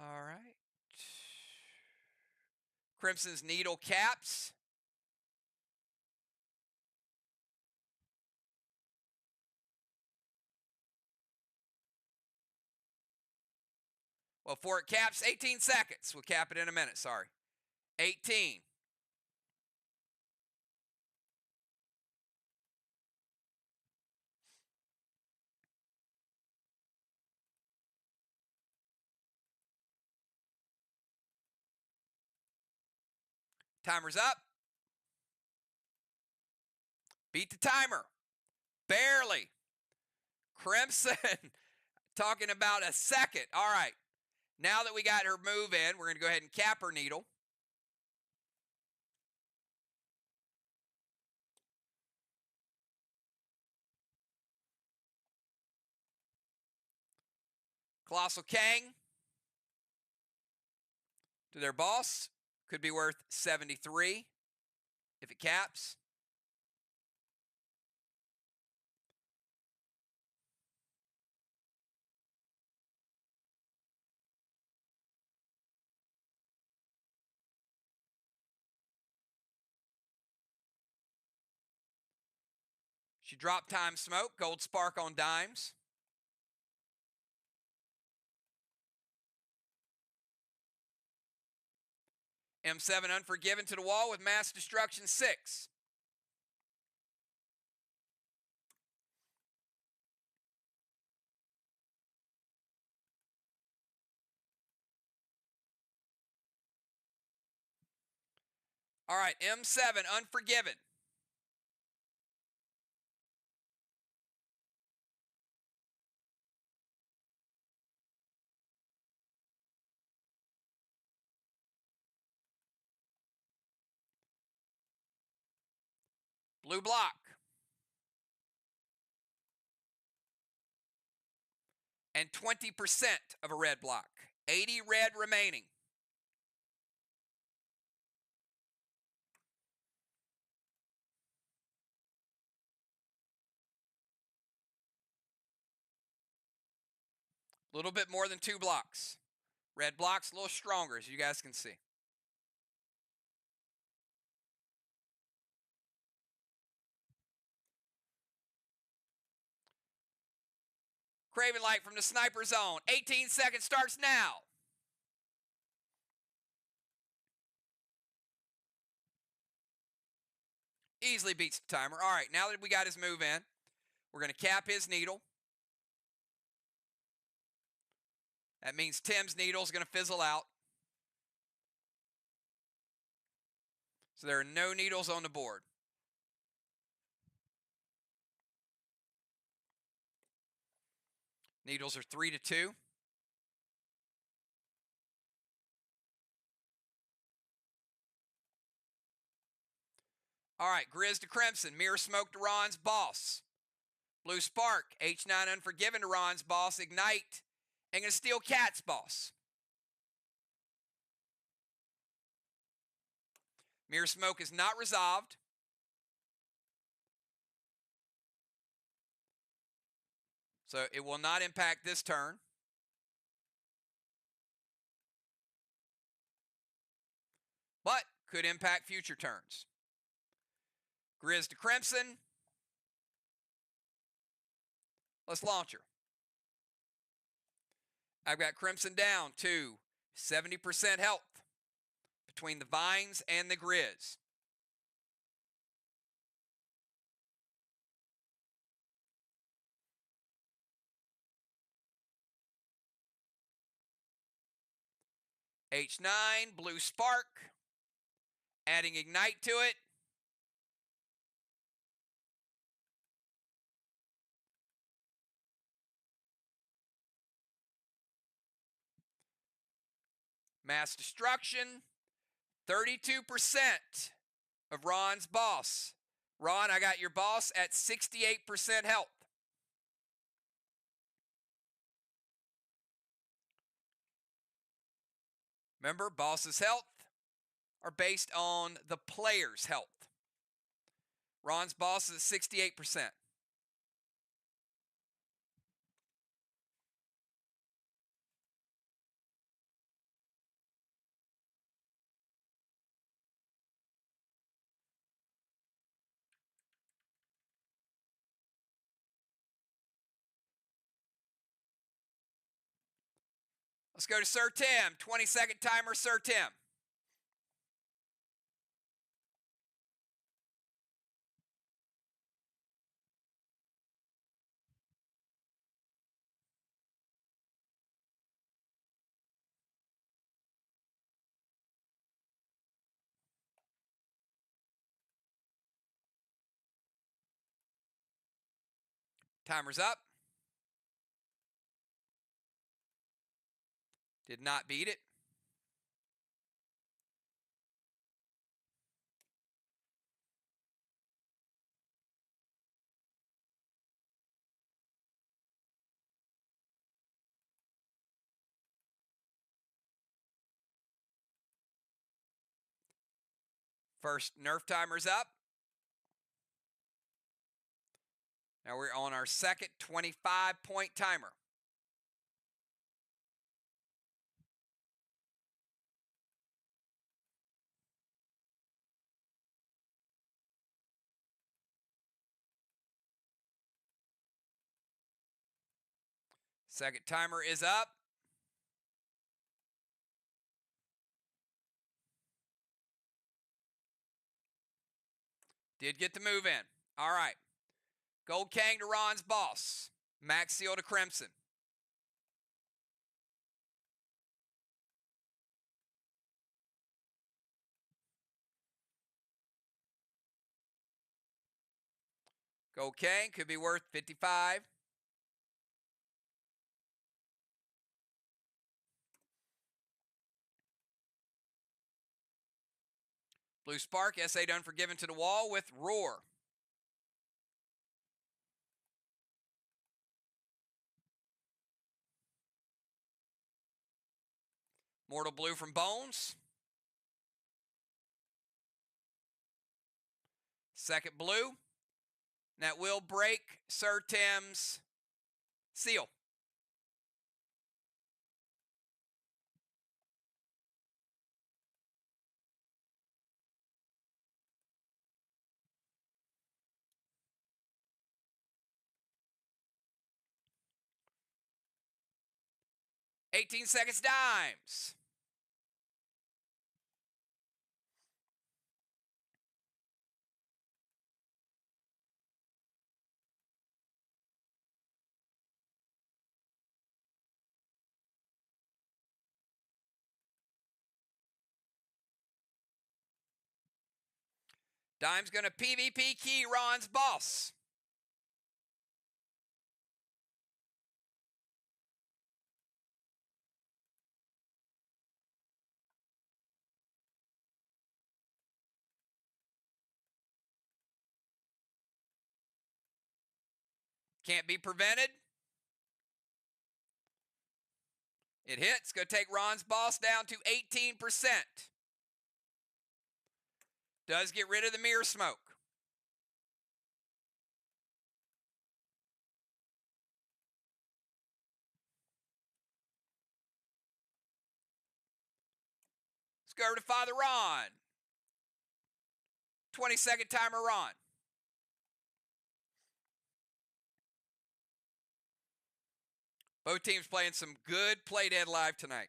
All right. Crimson's needle caps. Well, for it caps, 18 seconds. We'll cap it in a minute, sorry. 18. Timer's up. Beat the timer. Barely. Crimson talking about a second. All right. Now that we got her move in, we're going to go ahead and cap her needle. Colossal Kang to their boss. Could be worth 73 if it caps. She dropped Time Smoke, Gold Spark on dimes. M7 Unforgiven to the wall with Mass Destruction 6. All right, M7 Unforgiven. Blue block. And 20% of a red block. 80 red remaining. A little bit more than 2 blocks. Red block's a little stronger, as you guys can see. Craven Light from the sniper zone. 18 seconds starts now. Easily beats the timer. All right, now that we got his move in, we're going to cap his needle. That means Tim's needle is going to fizzle out. So there are no needles on the board. Needles are 3-2. All right, Grizz to Crimson. Mirror Smoke to Ron's boss. Blue Spark. H9 Unforgiven to Ron's boss. Ignite. And going to steal Cat's boss. Mirror Smoke is not resolved. So it will not impact this turn. But could impact future turns. Grizz to Crimson. Let's launch her. I've got Crimson down to 70% health between the Vines and the Grizz. H9, Blue Spark, adding Ignite to it. Mass Destruction, 32% of Ron's boss. Ron, I got your boss at 68% health. Remember, boss's health are based on the player's health. Ron's boss is 68%. Let's go to Sir Tim. 20-second timer, Sir Tim. Timer's up. Did not beat it. First Nerf timer's up. Now we're on our second 25-point timer. Second timer is up. Did get the move in. All right. Gold Kang to Ron's boss. Max Seal to Crimson. Gold Kang could be worth 55. Blue Spark, SA to Unforgiven to the wall with Roar. Mortal Blue from Bones. Second blue. That will break Sir Tim's seal. $18 dimes. Dime's going to PvP key Ron's boss. Can't be prevented. It hits. Going to take Ron's boss down to 18%. Does get rid of the mirror smoke. Let's go over to Father Ron. 20-second timer, Ron. Both teams playing some good Play Dead Live tonight.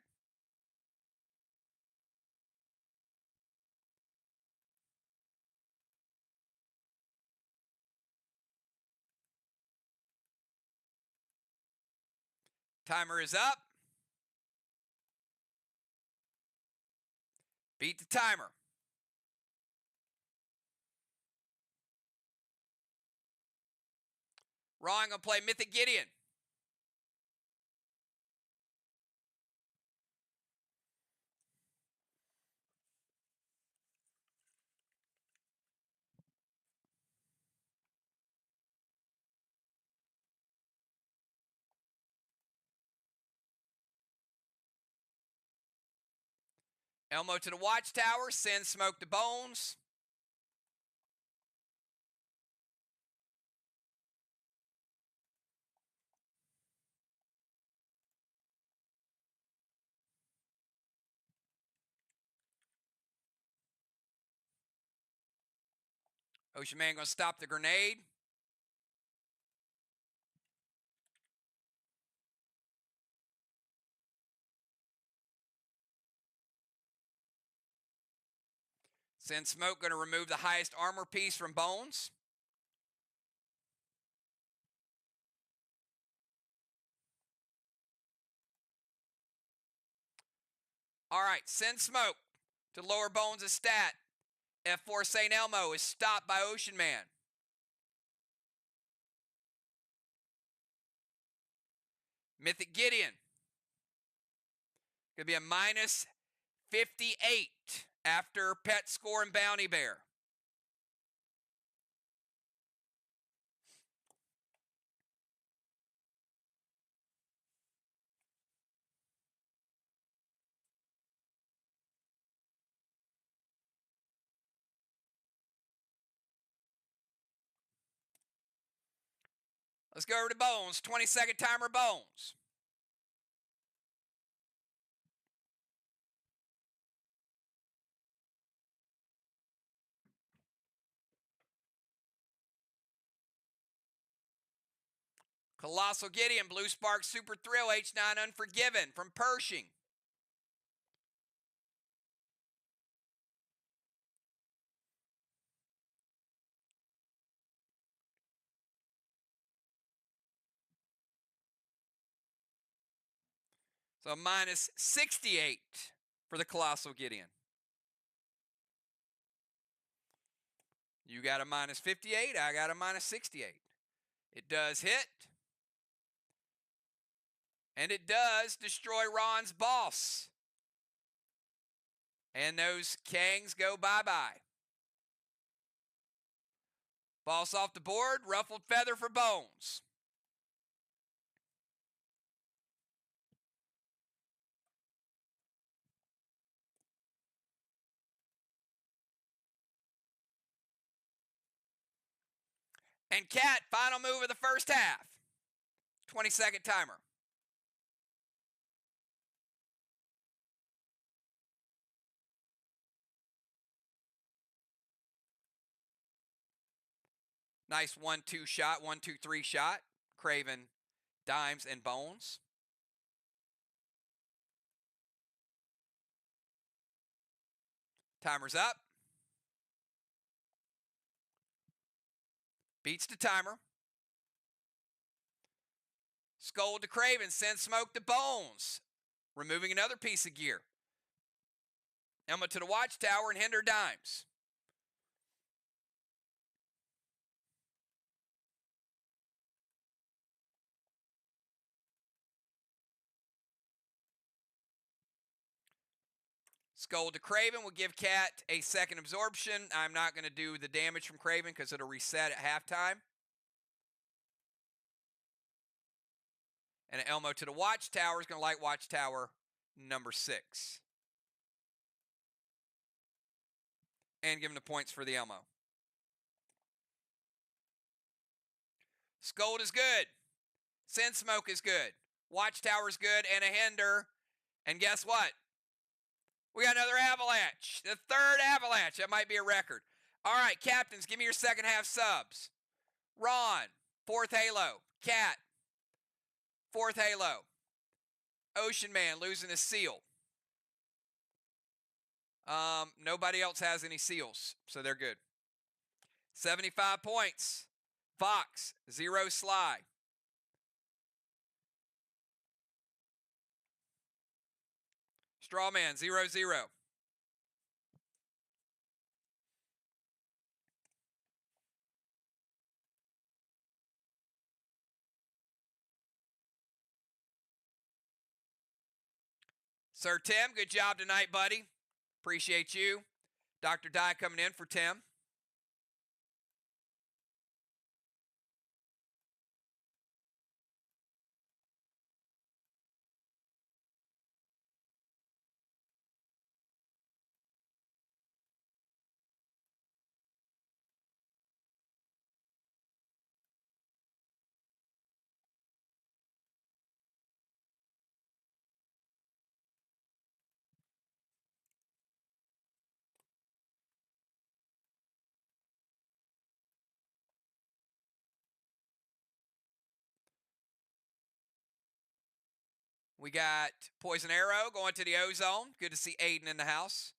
Timer is up. Beat the timer. Ron going to play Mythic Gideon. Elmo to the Watchtower. Send Smoke to Bones. Ocean Man going to stop the grenade. Send Smoke going to remove the highest armor piece from Bones. All right, send Smoke to lower Bones' stat. F4 St. Elmo is stopped by Ocean Man. Mythic Gideon. Could be a minus 58 after Pet Score and Bounty Bear. Let's go over to Bones. 20-second timer, Bones. Colossal Gideon, Blue Spark, Super Thrill, H9 Unforgiven from Pershing. So minus 68 for the Colossal Gideon. You got a minus 58, I got a minus 68. It does hit. And it does destroy Ron's boss. And those Kangs go bye-bye. Boss off the board, Ruffled Feather for Bones. And Cat, final move of the first half. 20-second timer. Nice 1-2 shot, 1-2-3 shot. Craven, Dimes, and Bones. Timer's up. Beats the timer. Scold to Craven, send Smoke to Bones. Removing another piece of gear. Elma to the Watchtower and hinder Dimes. Scold to Craven will give Cat a second absorption. I'm not going to do the damage from Craven because it'll reset at halftime. And Elmo to the Watchtower is going to light Watchtower number 6. And give him the points for the Elmo. Scold is good. Send Smoke is good. Watchtower is good and a hinder. And guess what? We got another avalanche. The third avalanche. That might be a record. All right, captains, give me your second half subs. Ron, 4th Halo. Cat, 4th Halo. Ocean Man losing his seal. Nobody else has any seals, so they're good. 75 points. VOX, 0 SLY. Strawman, 0-0. Sir Tim, good job tonight, buddy. Appreciate you. Dr. Dye coming in for Tim. We got Poison Arrow going to the Ozone. Good to see Aiden in the house.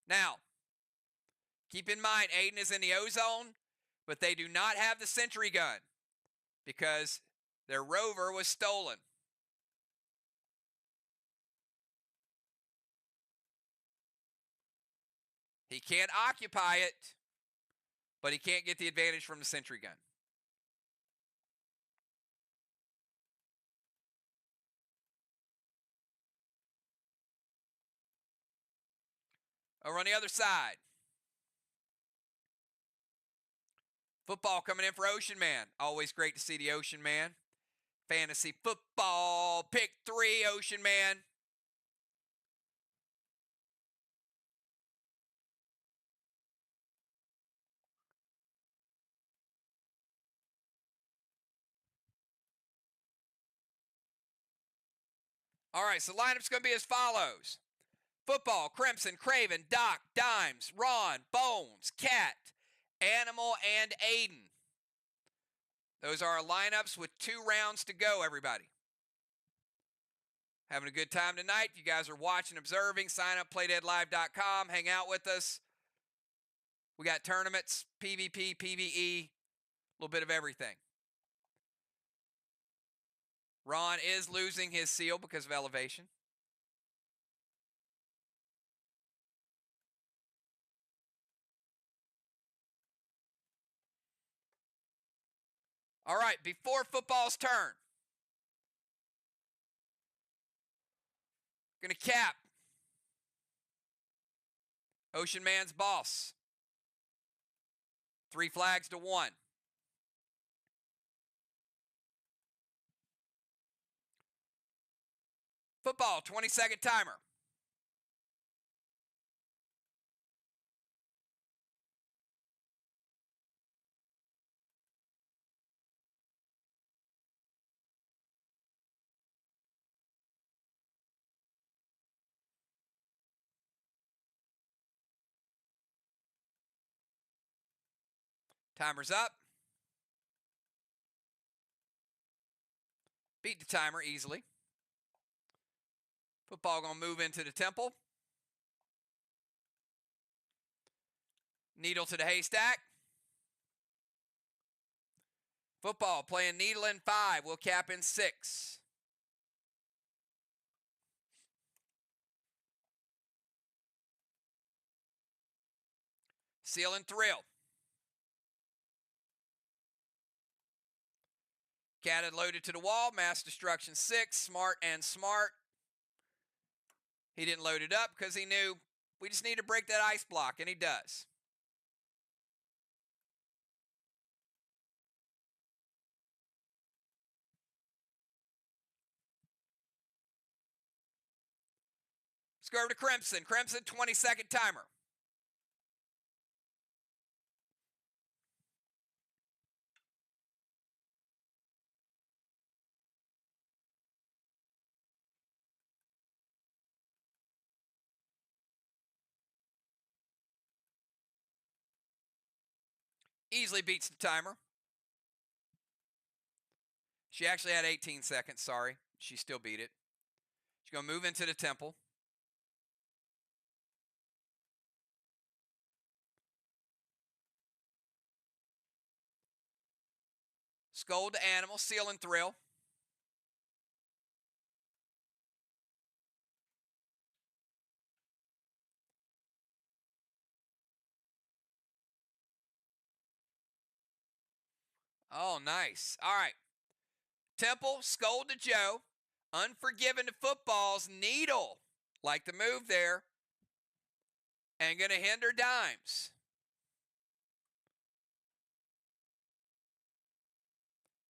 Now, Keep in mind, Aiden is in the O-zone, but they do not have the sentry gun because their rover was stolen. He can't occupy it, but he can't get the advantage from the sentry gun. Over on the other side. Football coming in for Ocean Man. Always great to see the Ocean Man. Fantasy football, pick 3, Ocean Man. All right, so lineup's going to be as follows. Football, Crimson, Craven, Doc, Dimes, Ron, Bones, Cat, Animal, and Aiden. Those are our lineups with 2 rounds to go, everybody. Having a good time tonight. If you guys are watching, observing, sign up, playdeadlive.com, hang out with us. We got tournaments, PvP, PvE, a little bit of everything. Ron is losing his seal because of elevation. All right, before football's turn, going to cap Ocean Man's boss. 3 flags to 1. Football, 20-second timer. Timer's up. Beat the timer easily. Football going to move into the temple. Needle to the haystack. Football playing needle in 5. We'll cap in 6. Seal and thrill. Cat had loaded to the wall. Mass destruction 6. Smart and smart. He didn't load it up because he knew we just need to break that ice block, and he does. Let's go over to Crimson. Crimson, 20-second timer. Easily beats the timer. She actually had 18 seconds, sorry. She still beat it. She's going to move into the temple. Scold to animal, seal and thrill. Oh, nice. All right. Temple, Scold to Joe. Unforgiven to footballs, Needle. Like the move there. And going to hinder Dimes.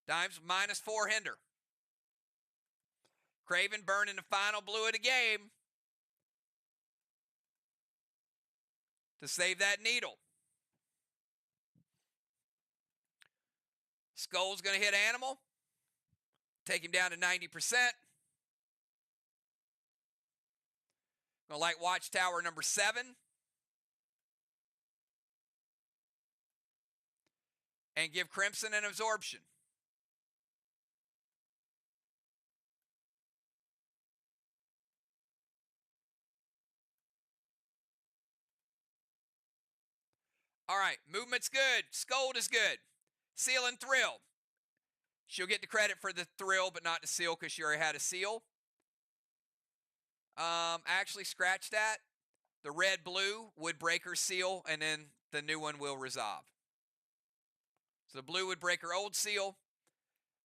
Dimes -4 hinder. Craven burning the final blue of the game to save that needle. Skull's going to hit animal. Take him down to 90%. Going to light watchtower number 7. And give Crimson an absorption. All right, movement's good. Scold is good. Seal and thrill. She'll get the credit for the thrill, but not the seal because she already had a seal. Actually, scratch that. The red-blue would break her seal, and then the new one will resolve. So the blue would break her old seal.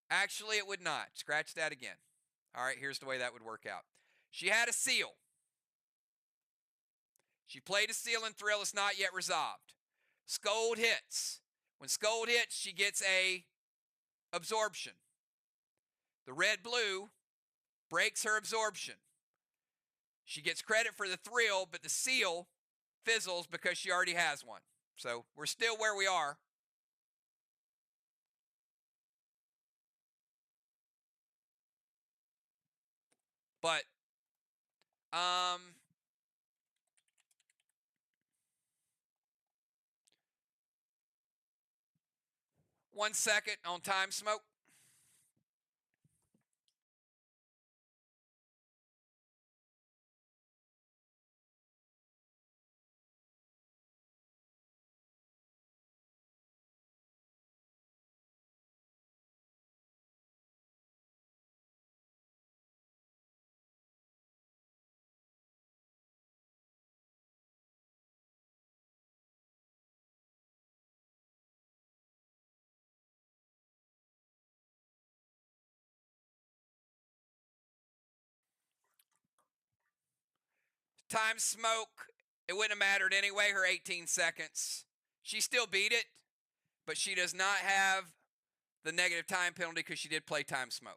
Actually, it would not. Scratch that again. All right, here's the way that would work out. She had a seal. She played a seal and thrill. It's not yet resolved. Scold hits. When Scold hits, she gets a absorption. The red-blue breaks her absorption. She gets credit for the thrill, but the seal fizzles because she already has one. So we're still where we are. But, 1 second on time smoke. Time smoke, it wouldn't have mattered anyway, her 18 seconds. She still beat it, but she does not have the negative time penalty because she did play time smoke.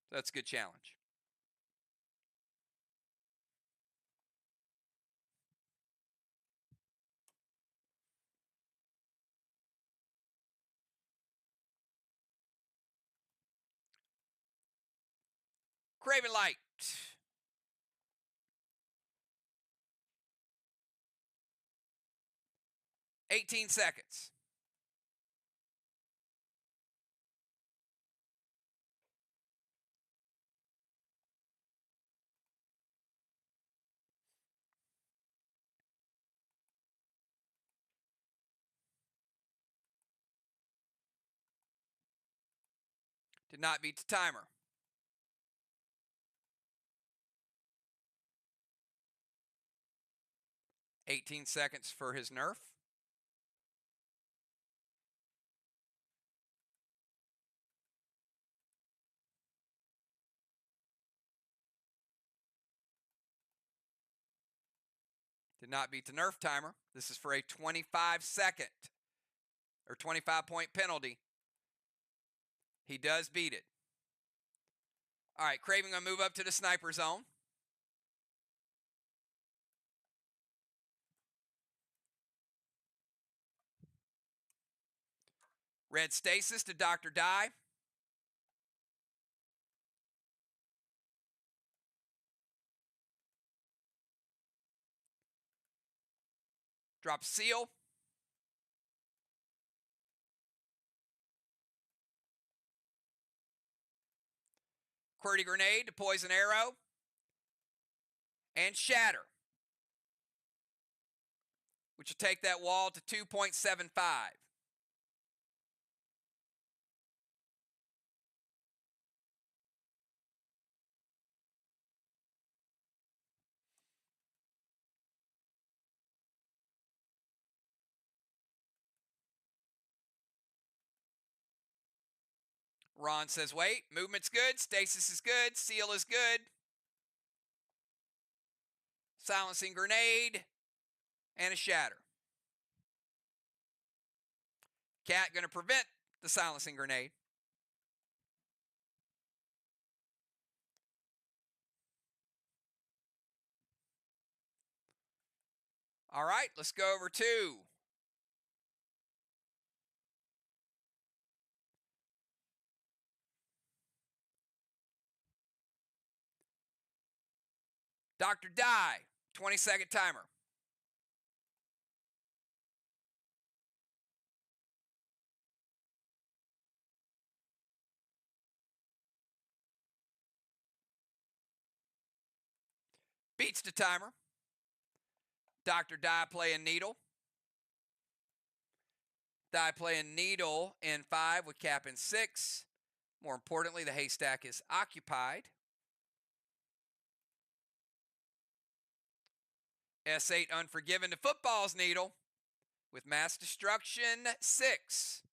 So that's a good challenge. Craven Light. 18 seconds. Did not beat the timer. 18 seconds for his nerf. Did not beat the nerf timer. This is for a 25-second or 25-point penalty. He does beat it. All right, Craven going to move up to the sniper zone. Red stasis to Dr. Die. Drop seal. QWERTY grenade to poison arrow. And shatter, which will take that wall to 2.75. Ron says, wait, movement's good, stasis is good, seal is good. Silencing grenade and a shatter. Cat going to prevent the silencing grenade. All right, let's go over to Dr. Die, 20-second timer. Beats the timer. Dr. Die playing needle. Die playing needle in 5 with cap in 6. More importantly, the haystack is occupied. S8 Unforgiven to football's needle with mass destruction 6.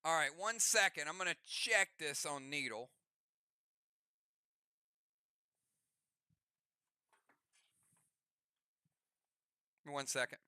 All right, 1 second. I'm going to check this on needle. One second.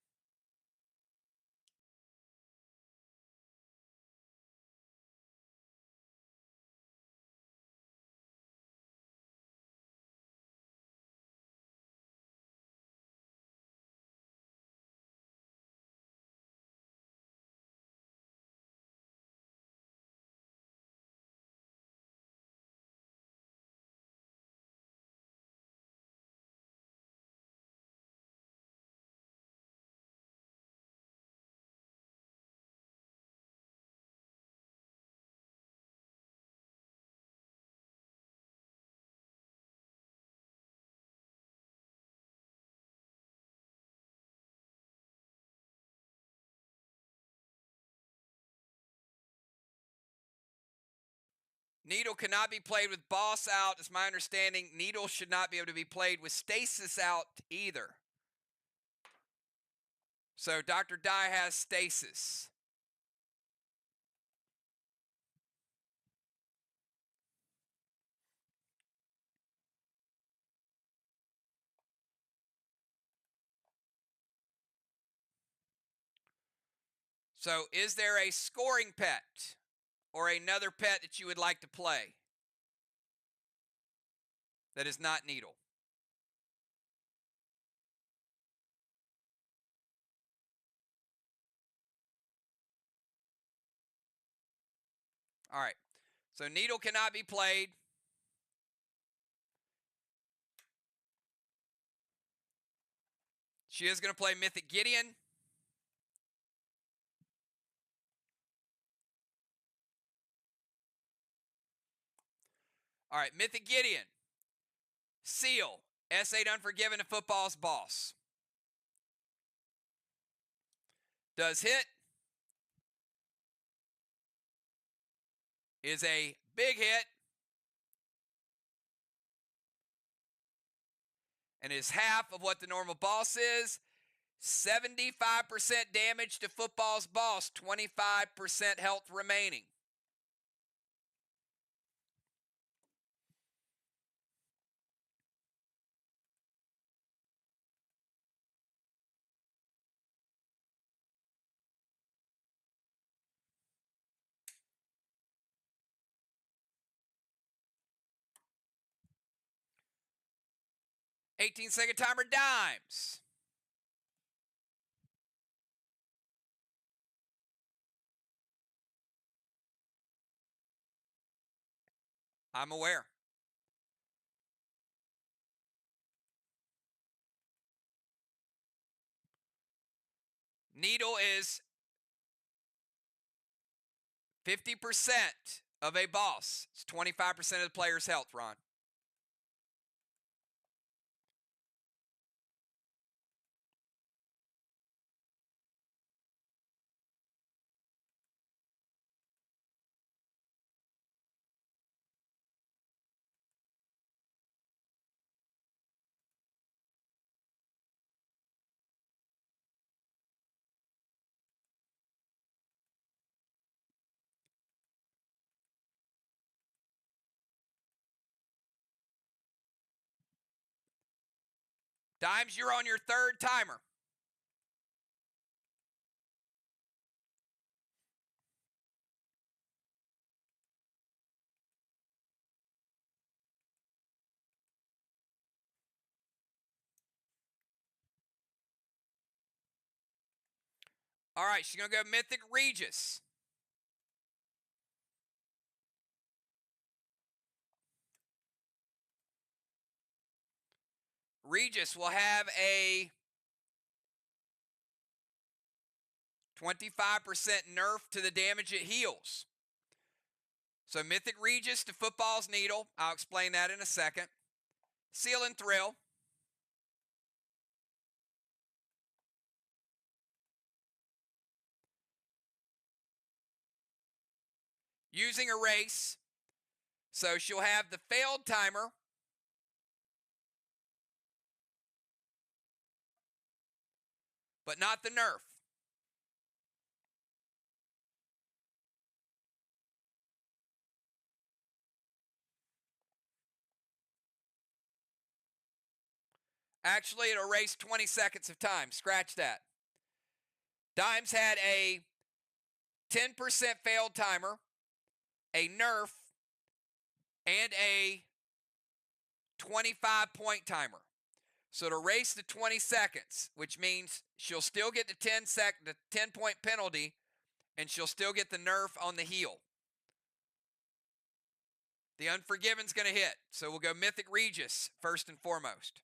Needle cannot be played with boss out. It's my understanding needle should not be able to be played with stasis out either. So Dr. Die has stasis. So is there a scoring pet or another pet that you would like to play that is not needle? All right. So needle cannot be played. She is going to play Mythic Gideon. All right, Mythic Gideon. Seal. S8 Unforgiven to football's boss. Does hit. Is a big hit. And is half of what the normal boss is. 75% damage to football's boss. 25% health remaining. $18-second timer dimes. I'm aware. Needle is 50% of a boss. It's 25% of the player's health, Ron. Dimes, you're on your 3rd timer. All right, she's going to go Mythic Regis. Regis will have a 25% nerf to the damage it heals. So Mythic Regis to Football's Needle. I'll explain that in a second. Seal and Thrill. Using Erase. So she'll have the failed timer. But not the nerf. Actually, it'll erase 20 seconds of time. Scratch that. Dimes had a 10% failed timer, a nerf, and a 25-point timer. So to erase the 20 seconds, which means she'll still get the 10-point penalty, and she'll still get the nerf on the heal. The Unforgiven's going to hit. So we'll go Mythic Regis first and foremost.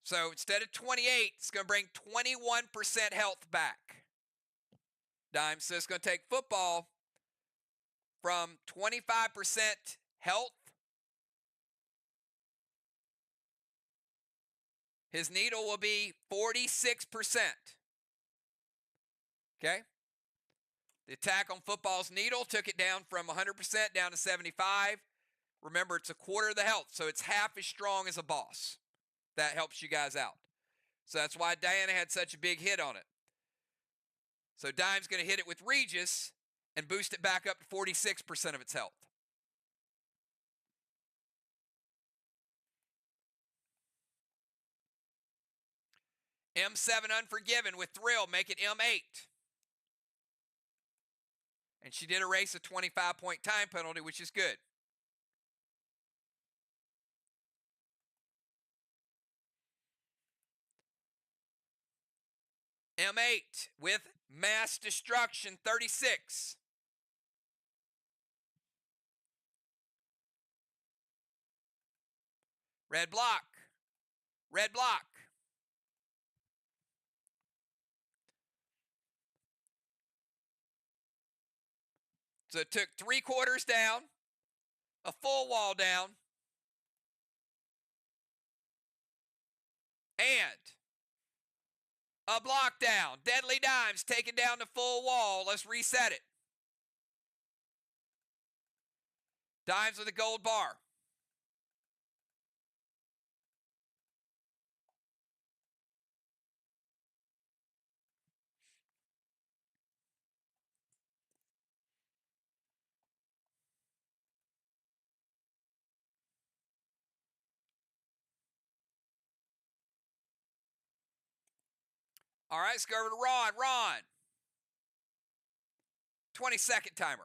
So instead of 28, it's going to bring 21% health back. Dimes, so it's going to take Football from 25% health. His needle will be 46%. Okay? The attack on Football's needle took it down from 100% down to 75. Remember, it's a quarter of the health, so it's half as strong as a boss. That helps you guys out. So that's why Diana had such a big hit on it. So Dime's going to hit it with Regis and boost it back up to 46% of its health. M7 Unforgiven with Thrill, make it M8. And she did erase a 25-point time penalty, which is good. M8 with Mass Destruction 36. Red block. Red block. So it took 3/4 down, a full wall down, and a block down. Deadly Dimes taking down the full wall. Let's reset it. Dimes with a gold bar. All right, let's go over to Ron. Ron. 20-second timer.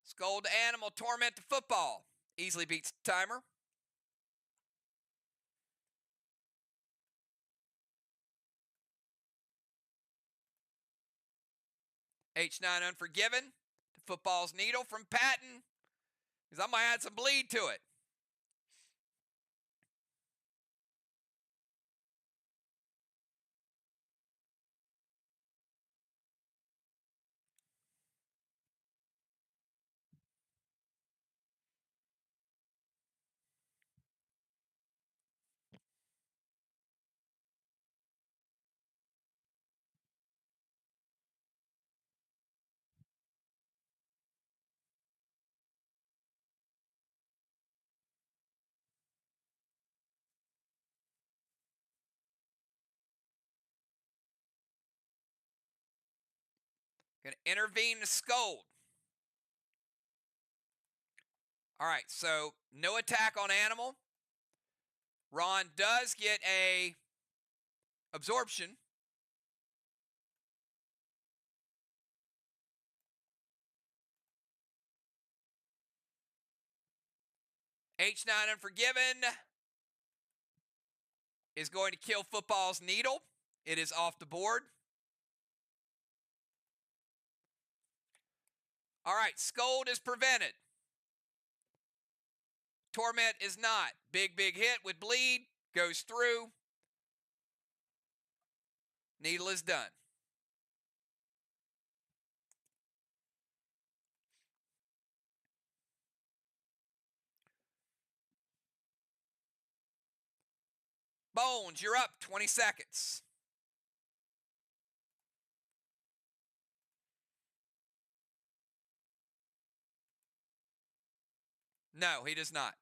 Skull to Animal, Torment to Football. Easily beats the timer. H9 Unforgiven to Football's Needle from Patton. Because I might add some bleed to it. Going to intervene to scold. All right, so no attack on animal. Ron does get a absorption. H9 Unforgiven is going to kill Football's Needle. It is off the board. All right, Scold is prevented. Torment is not. Big hit with bleed. Goes through. Needle is done. Bones, you're up. 20 seconds. No, he does not.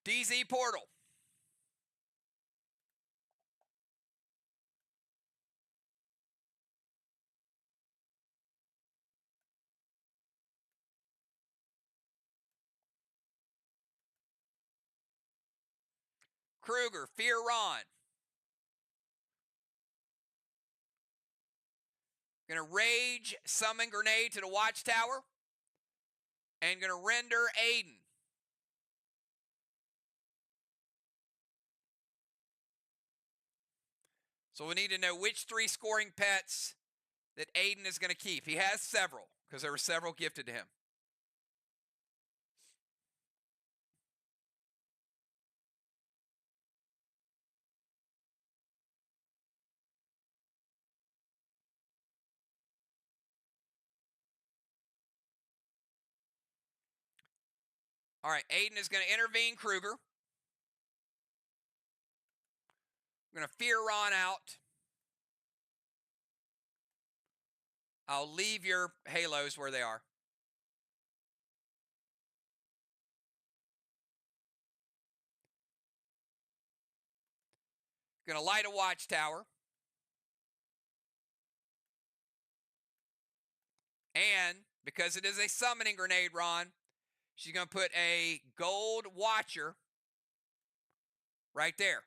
DZ Portal. Kruger, Fear Ron. Gonna Rage Summon Grenade to the Watchtower. And gonna render Aiden. So we need to know which 3 scoring pets that Aiden is going to keep. He has several, because there were several gifted to him. All right, Aiden is going to intervene Kruger. I'm going to Fear Ron out. I'll leave your halos where they are. Going to light a Watchtower. And because it is a summoning grenade, Ron, she's going to put a gold Watcher right there.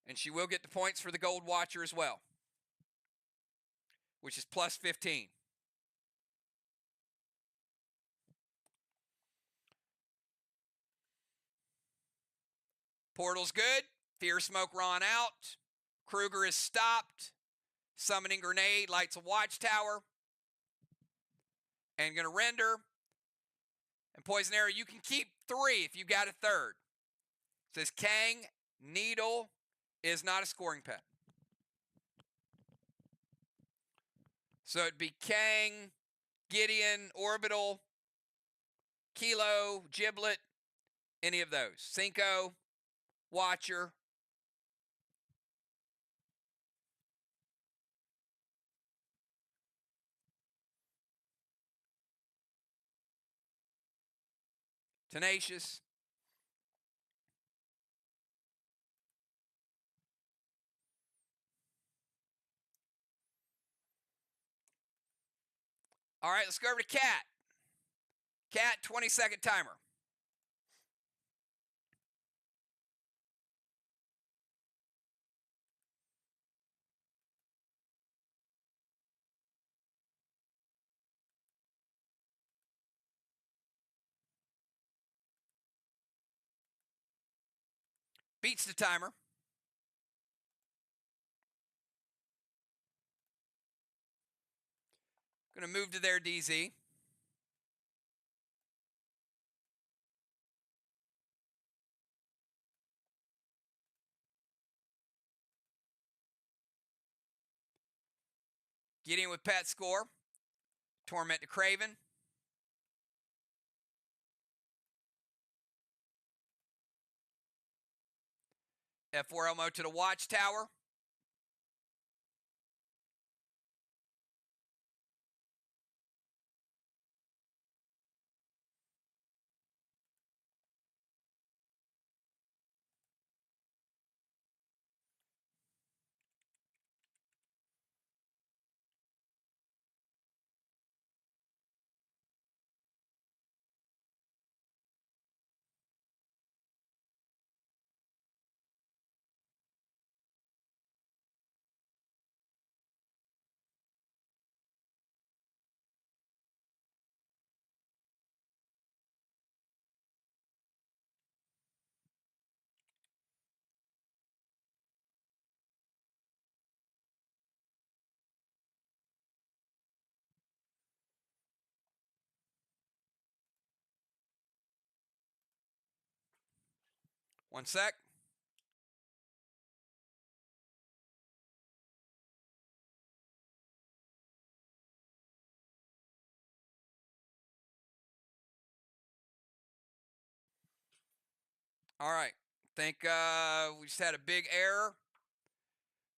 And she will get the points for the gold Watcher as well, which is plus 15. Portal's good. Fear Smoke Ron out. Kruger is stopped. Summoning Grenade lights a Watchtower. And going to render. And Poison Arrow, you can keep 3 if you got a third. It says Kang, Needle is not a scoring pet. So it'd be Kang, Gideon, Orbital, Kilo, Giblet, any of those. Cinco, Watcher. Tenacious. All right, let's go over to Cat. Cat, 20-second timer. Beats the timer. Going to move to their DZ. Gideon with Pet Score. Torment to Craven. F4 Elmo to the Watchtower. 1 sec. All right. Think we just had a big error.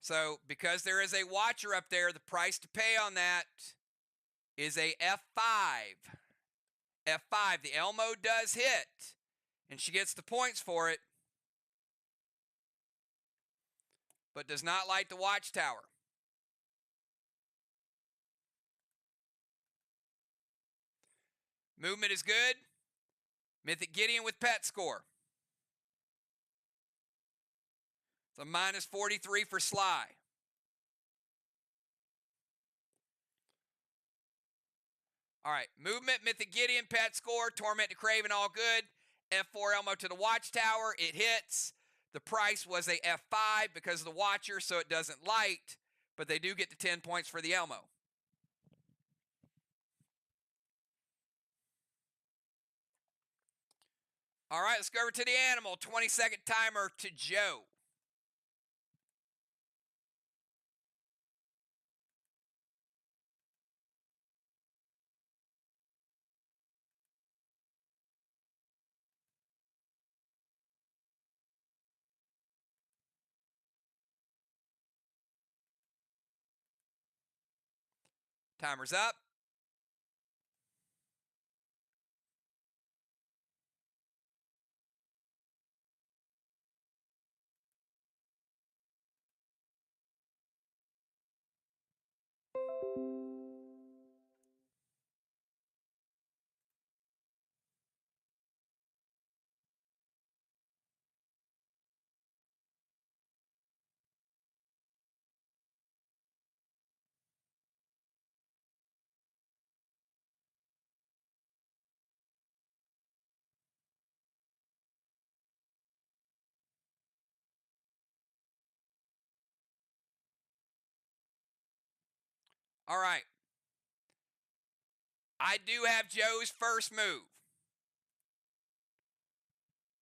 So because there is a watcher up there, the price to pay on that is a F5. F5. The Elmo does hit, and she gets the points for it, but does not light the watchtower. Movement is good. Mythic Gideon with pet score. It's a minus 43 for SLY. All right, movement, Mythic Gideon, pet score, Torment to Craven, all good. F4 Elmo to the watchtower, it hits. The price was a F5 because of the watcher, so it doesn't light, but they do get the 10 points for the Elmo. All right, let's go over to the animal. 20-second timer to Joe. Timer's up. All right. I do have Joe's first move.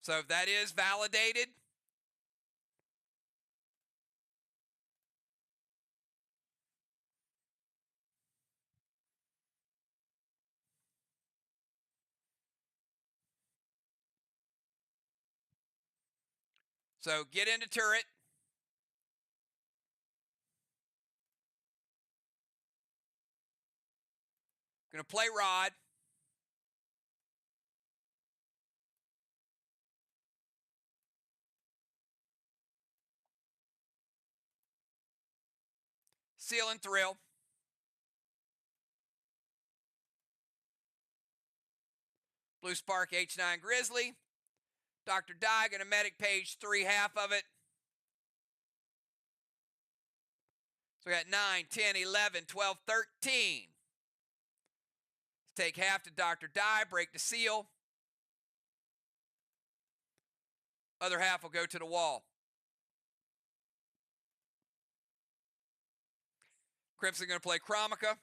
So that is validated. So get into turret. Going to play rod. Seal and thrill. Blue Spark H9 Grizzly. Dr. Die, going to medic page 3, half of it. So we got 9, 10, 11, 12, 13. Let's take half to Dr. Die, break the seal. Other half will go to the wall. Crimson going to play Chromica.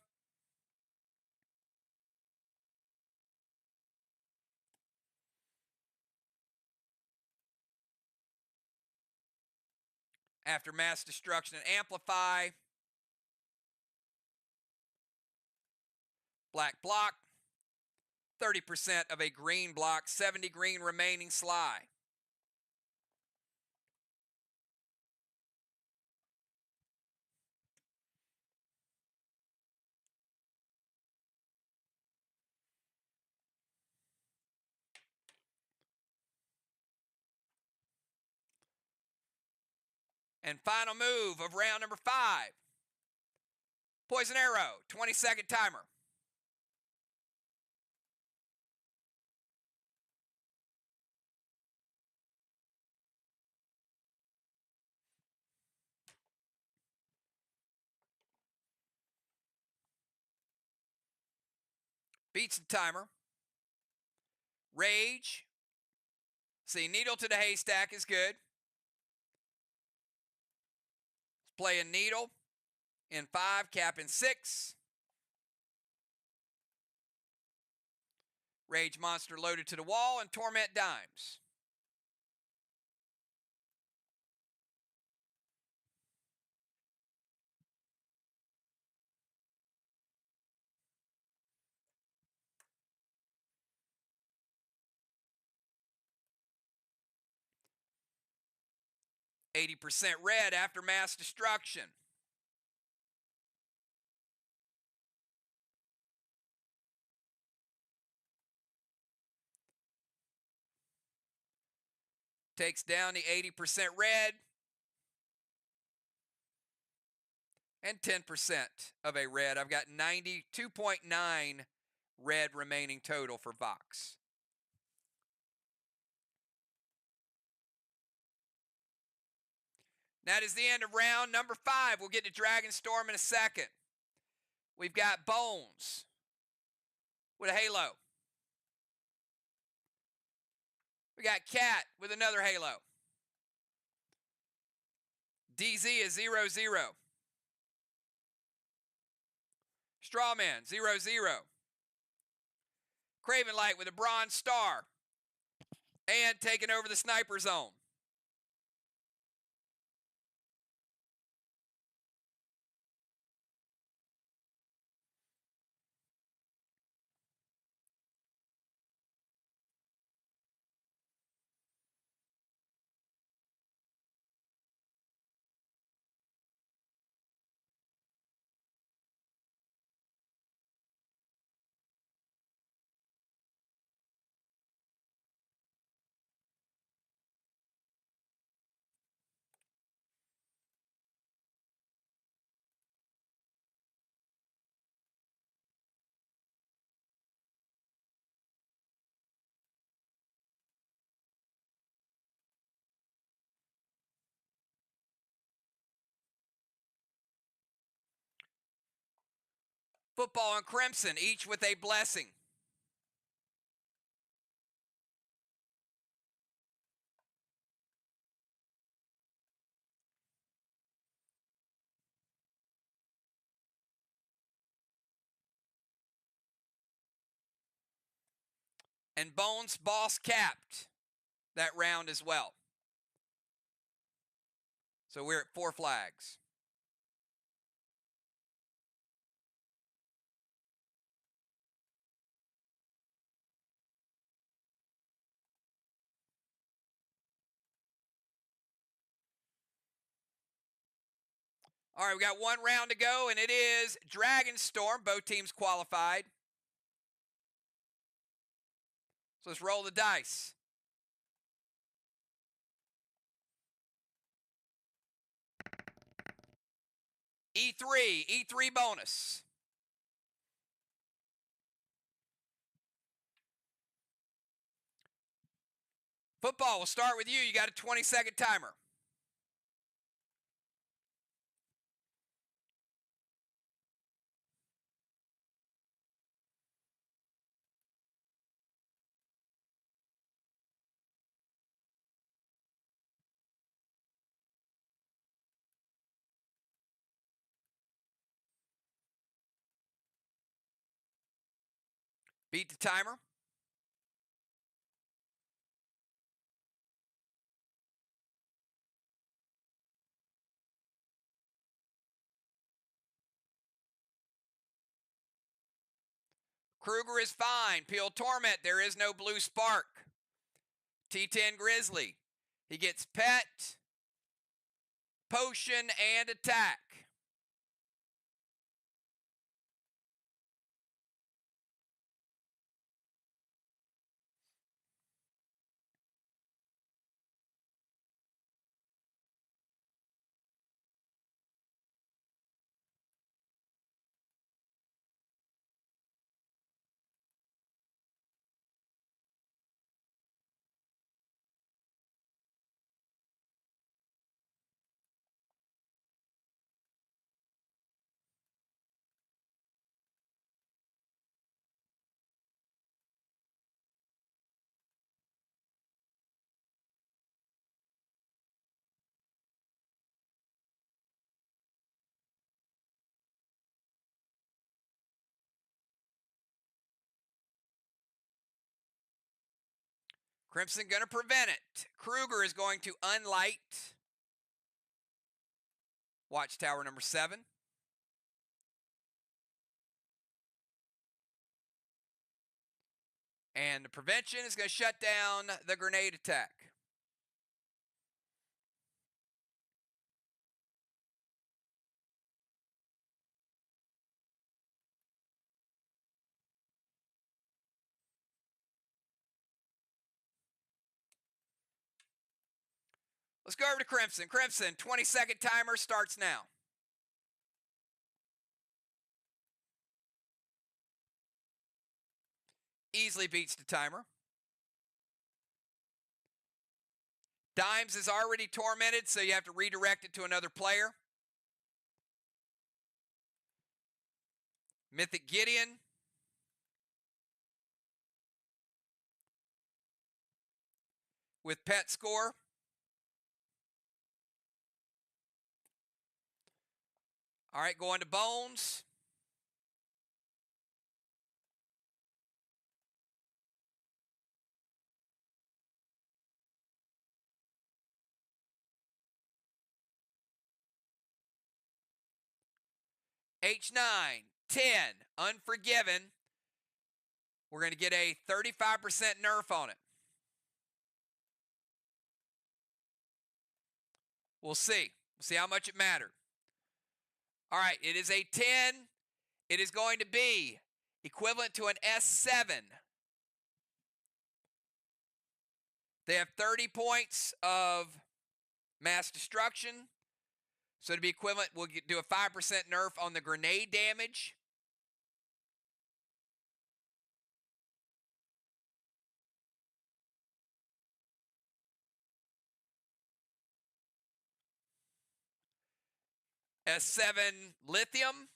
After mass destruction and amplify. Black block. 30% of a green block. 70 green remaining SLY. And final move of round number 5. Poison Arrow, 20-second timer. Beats the timer. Rage. See, needle to the haystack is good. Let's play a needle in 5, cap in 6. Rage monster loaded to the wall and torment dimes. 80% red after mass destruction. Takes down the 80% red. And 10% of a red. I've got 92.9 red remaining total for VOX. That is the end of round number 5. We'll get to Dragon Storm in a second. We've got Bones with a halo. We got Cat with another halo. DZ is 0-0. Strawman 0-0. Craven Light with a bronze star. And taking over the sniper zone. Football and Crimson, each with a blessing. And Bones Boss capped that round as well. So we're at 4 flags. All right, we got 1 round to go, and it is Dragon Storm. Both teams qualified. So let's roll the dice. E3 bonus. Football, we'll start with you. You got a 20-second timer. Beat the timer. Kruger is fine. Peel Torment, there is no blue spark. T10 Grizzly, he gets pet, potion, and attack. Crimson going to prevent it. Kruger is going to unlight Watchtower number 7. And the prevention is going to shut down the grenade attack. Let's go over to Crimson. Crimson, 20-second timer starts now. Easily beats the timer. Dimes is already tormented, so you have to redirect it to another player. Mythic Gideon. With pet score. All right, going to Bones. H9, 10, Unforgiven. We're going to get a 35% nerf on it. We'll see. We'll see how much it mattered. All right, it is a 10. It is going to be equivalent to an S7. They have 30 points of mass destruction. So to be equivalent, we'll do a 5% nerf on the grenade damage. S7 lithium.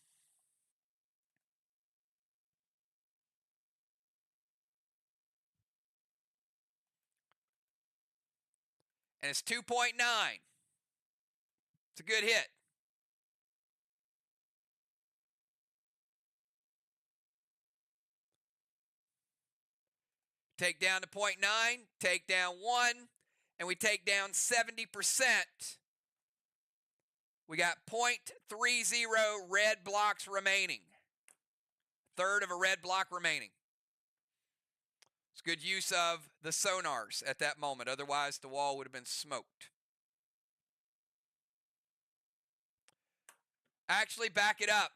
And it's 2.9. It's a good hit. Take down to 0.9, take down 1, and we take down 70%. We got 0.30 red blocks remaining. Third of a red block remaining. It's good use of the sonars at that moment. Otherwise, the wall would have been smoked. Actually, back it up.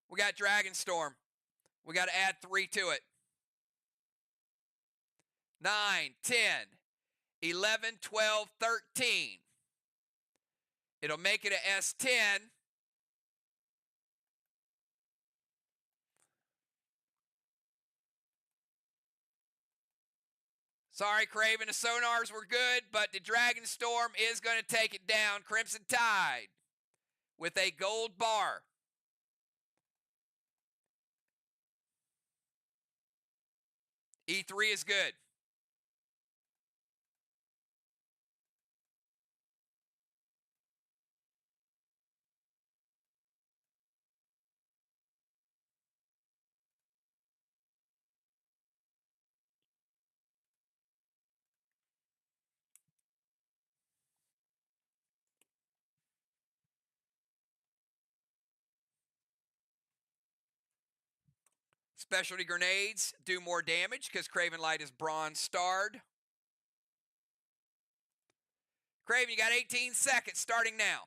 We got Dragonstorm. We got to add 3 to it. 9, 10, 11, 12, 13. It'll make it a S10. Sorry, Craven, the sonars were good, but the Dragonstorm is going to take it down. Crimson Tide with a gold bar. E3 is good. Specialty grenades do more damage because Craven Light is bronze starred. Craven, you got 18 seconds starting now.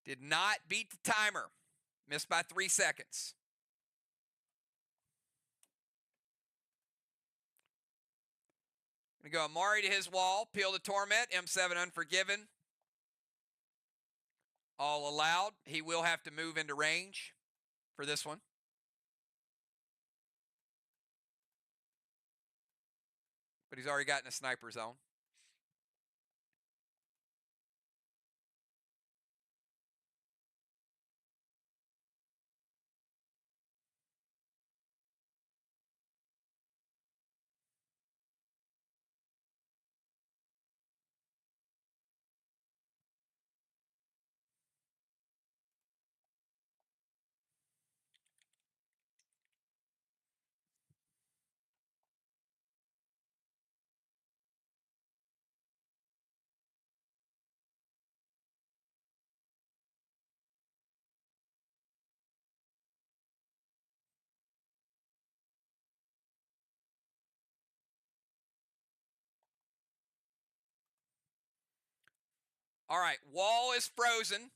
Did not beat the timer. Missed by 3 seconds. Going to go Amari to his wall. Peel the Torment. M7 Unforgiven. All allowed. He will have to move into range for this one. But he's already gotten a sniper zone. All right, wall is frozen.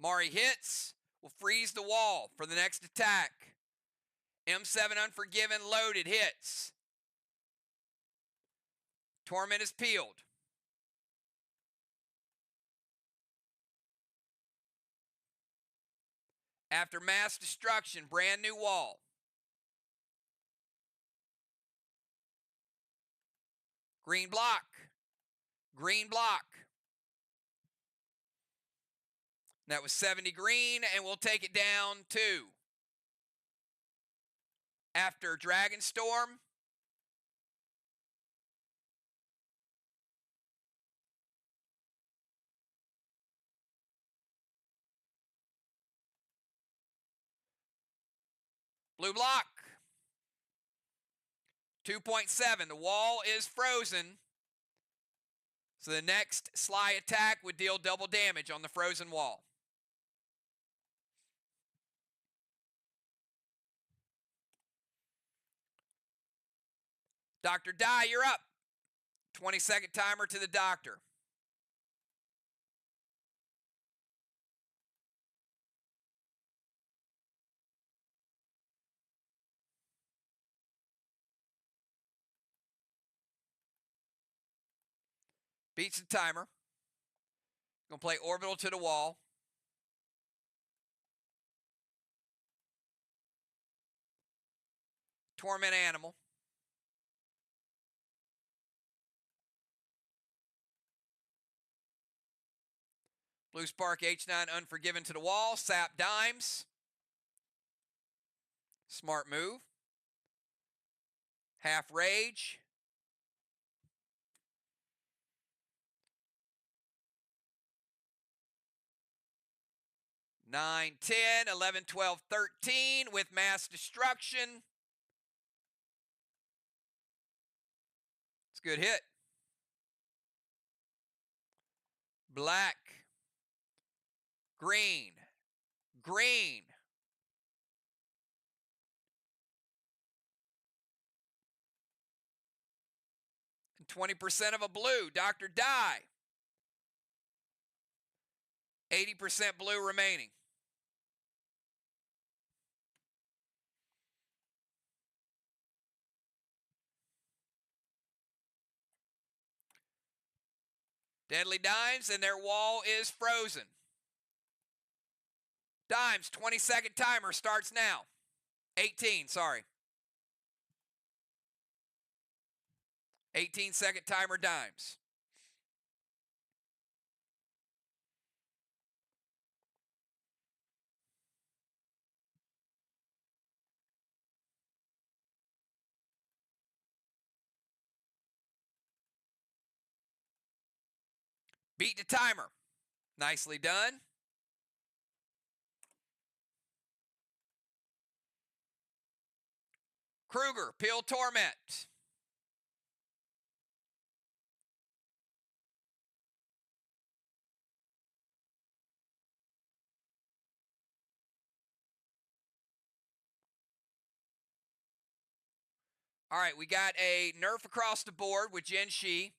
Mari hits, will freeze the wall for the next attack. M7 Unforgiven loaded, hits. Torment is peeled. After mass destruction, brand new wall. Green block. Green block. That was 70 green, and we'll take it down to. After Dragon Storm, blue block. 2.7. The wall is frozen. So the next SLY attack would deal double damage on the frozen wall. Dr. Dye, you're up. 20-second timer to the doctor. Beats the timer. Gonna play orbital to the wall. Torment animal. Blue Spark H9 Unforgiven to the wall. Sap dimes. Smart move. Half rage. Nine, 10, 11, 12, 13 with mass destruction. It's a good hit. Black. Green. Green. And 20% of a blue. Dr. Dye. 80% blue remaining. Deadly Dimes, and their wall is frozen. Dimes, 20-second timer starts now. 18, sorry. 18-second timer Dimes. Beat the timer. Nicely done. Kruger, Peel Torment. All right, we got a nerf across the board with Jen Shi.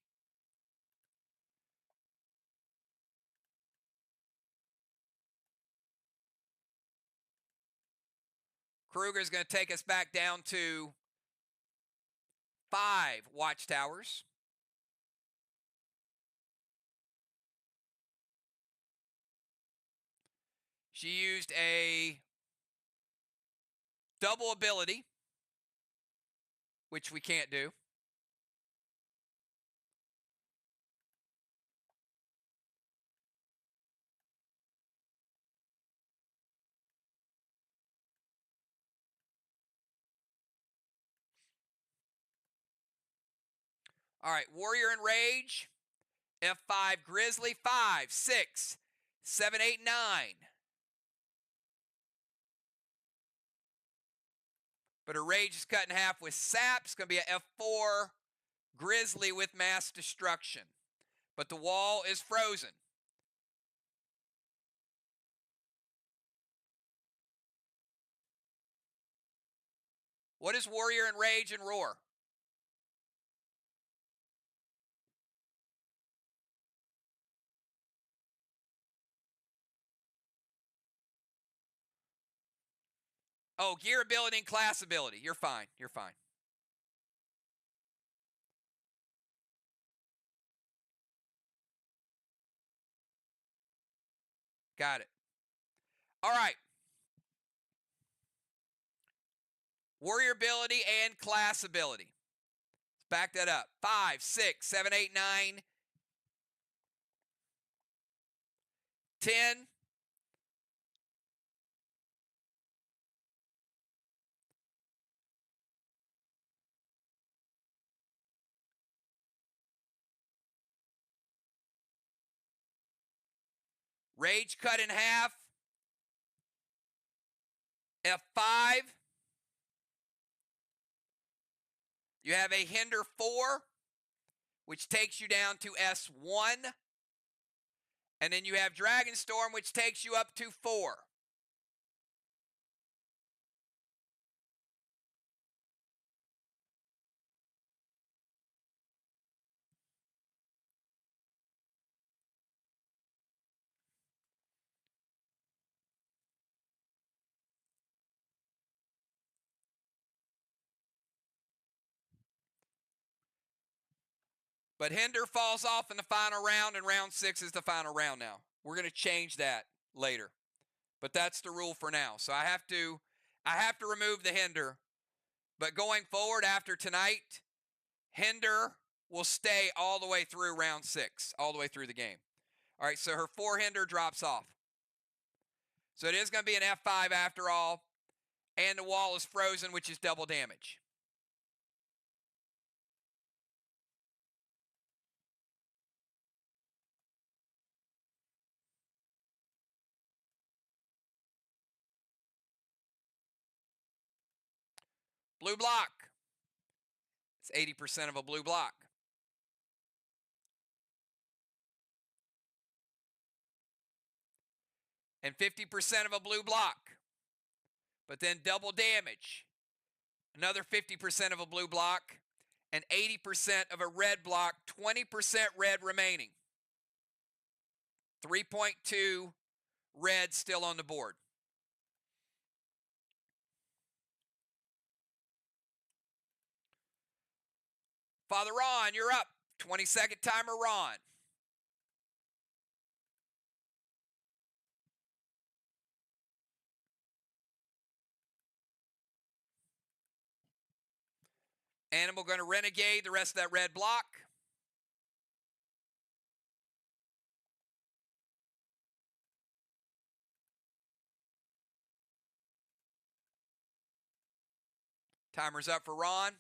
Kruger's going to take us back down to 5 watchtowers. She used a double ability, which we can't do. All right, Warrior Enrage, F5 Grizzly, 5, 6, 7, 8, 9. But her rage is cut in half with sap. It's going to be a F4 Grizzly with mass destruction. But the wall is frozen. What is Warrior and Rage and Roar? Oh, gear ability and class ability. You're fine. You're fine. Got it. All right. Warrior ability and class ability. Let's back that up. 5, 6, 7, 8, 9, 10. Rage cut in half. F5. You have a Hinder 4, which takes you down to S1. And then you have Dragon Storm, which takes you up to 4. But Hinder falls off in the final round, and round 6 is the final round now. We're going to change that later. But that's the rule for now. So I have to remove the Hinder. But going forward after tonight, Hinder will stay all the way through round 6, all the way through the game. All right, so her 4 Hinder drops off. So it is going to be an F5 after all, and the wall is frozen, which is double damage. Blue block. It's 80% of a blue block. And 50% of a blue block. But then double damage. Another 50% of a blue block. And 80% of a red block. 20% red remaining. 3.2 red still on the board. Father Ron, you're up. 20-second timer, Ron. Animal going to renegade the rest of that red block. Timer's up for Ron.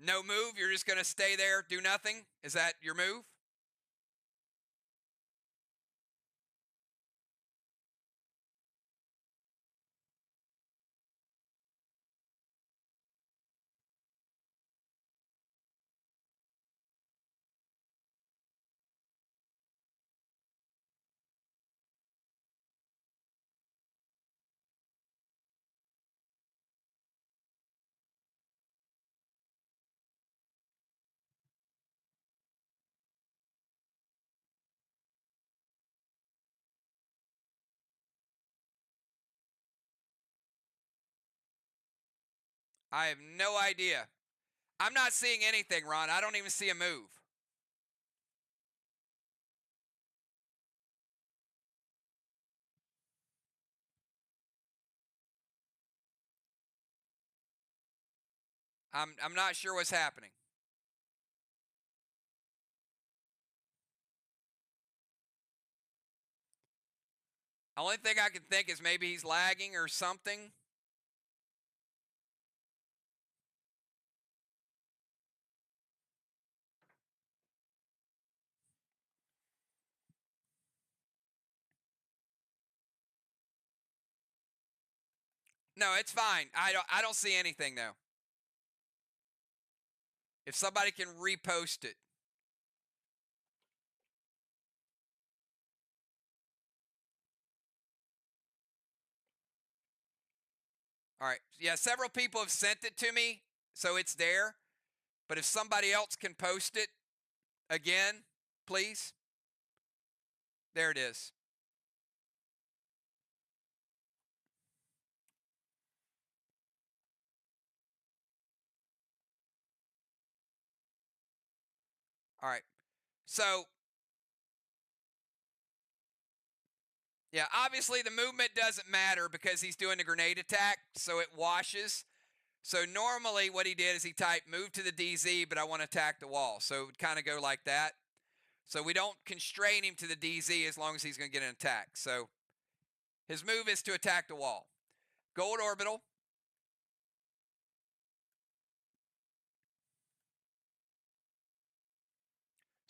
No move. You're just going to stay there, do nothing. Is that your move? I have no idea. I'm not seeing anything, Ron. I don't even see a move. I'm not sure what's happening. Only thing I can think is maybe he's lagging or something. No, it's fine. I don't see anything though. If somebody can repost it. All right. Yeah, several people have sent it to me, so it's there. But if somebody else can post it again, please. There it is. All right. So, yeah, obviously the movement doesn't matter because he's doing a grenade attack, so it washes. So normally what he did is he typed move to the DZ, but I want to attack the wall. So it would kind of go like that. So we don't constrain him to the DZ as long as he's going to get an attack. So his move is to attack the wall. Gold orbital.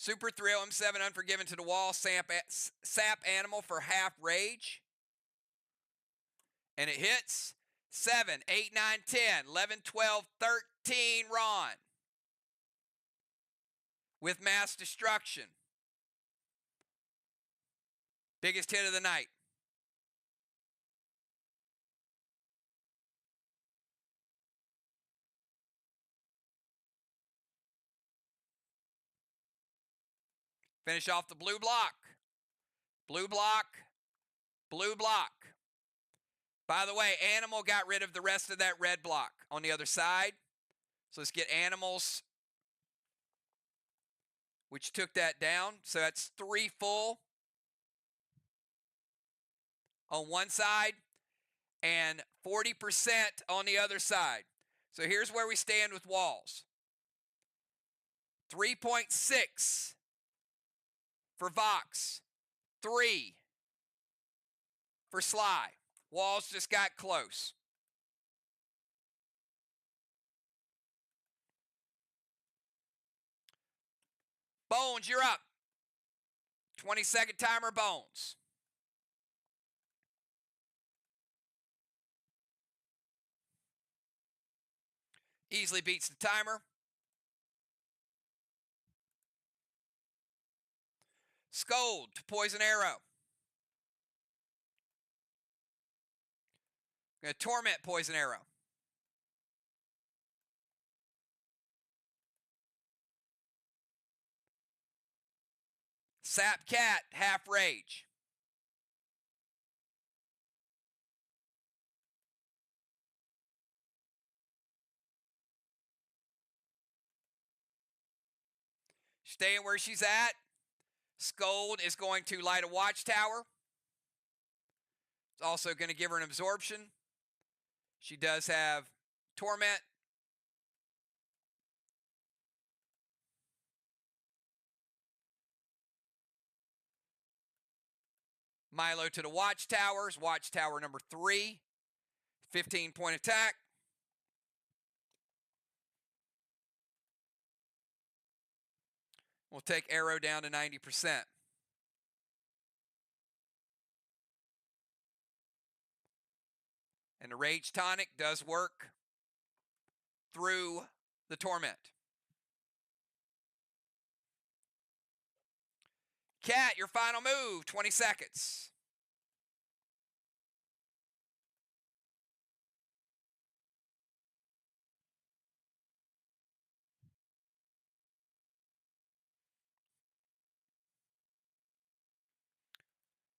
Super thrill, M7 unforgiven to the wall, sap animal for half rage. And it hits 7, 8, 9, 10, 11, 12, 13 Ron. With mass destruction. Biggest hit of the night. Finish off the blue block. Blue block. Blue block. By the way, Animal got rid of the rest of that red block on the other side. So let's get Animals, which took that down. So that's 3 full on one side and 40% on the other side. So here's where we stand with walls. 3.6 for VOX. 3 for SLY. Walls just got close. Bones, you're up. 20-second timer, Bones. Easily beats the timer. Scold to poison arrow. Gonna torment poison arrow. Sap cat, half rage. Staying where she's at. Scold is going to light a watchtower. It's also going to give her an absorption. She does have torment. Milo to the watchtowers. Watchtower number 3. 15-point attack. We'll take arrow down to 90%. And the rage tonic does work through the torment. Cat, your final move, 20 seconds.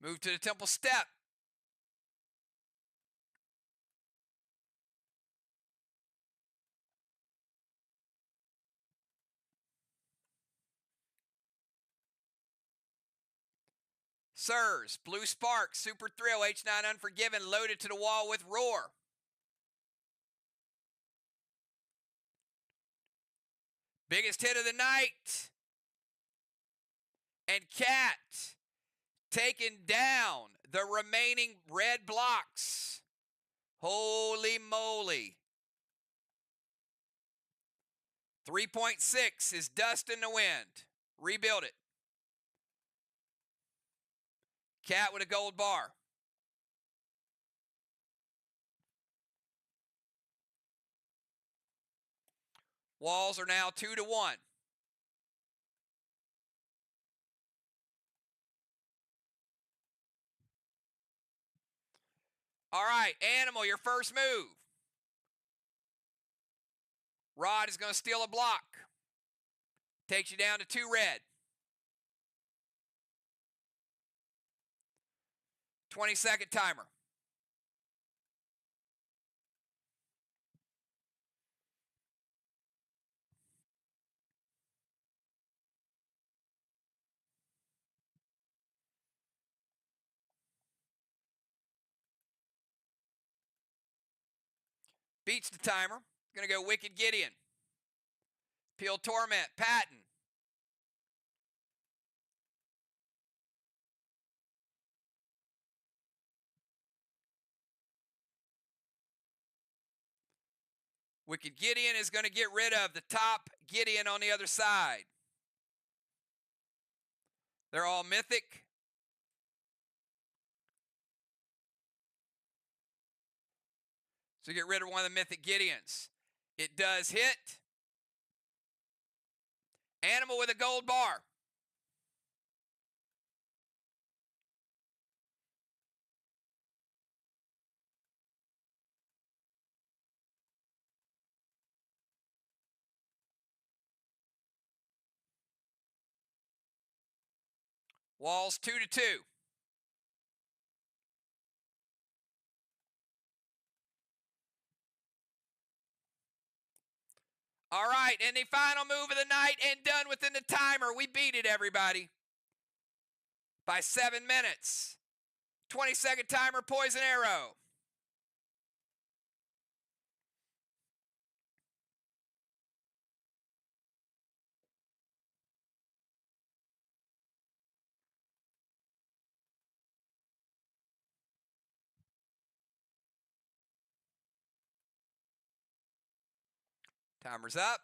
Move to the temple step. Sirs, Blue Spark, Super Thrill, H9 Unforgiven, loaded to the wall with Roar. Biggest hit of the night. And Cat taking down the remaining red blocks. Holy moly. 3.6 is dust in the wind. Rebuild it. Cat with a gold bar. Walls are now 2-1. All right, Animal, your first move. Rod is going to steal a block. Takes you down to 2 red. 20-second timer. Beats the timer. Going to go Wicked Gideon. Peel Torment, Patton. Wicked Gideon is going to get rid of the top Gideon on the other side. They're all mythic. So get rid of one of the mythic Gideons. It does hit. Animal with a gold bar. Walls 2-2. All right, and the final move of the night and done within the timer. We beat it, everybody, by 7 minutes. 20-second timer, Poison Arrow. Timer's up.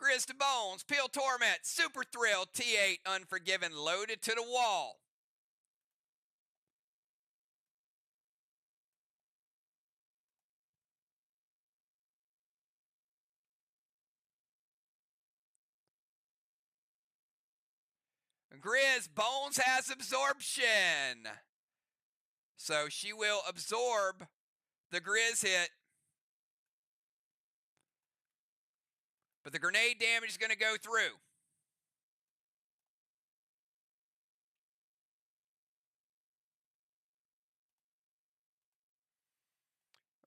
Grizz to Bones, Peel Torment, Super Thrill, T8, Unforgiven, loaded to the wall. Grizz, Bones has absorption. So she will absorb the Grizz hit. But the grenade damage is going to go through.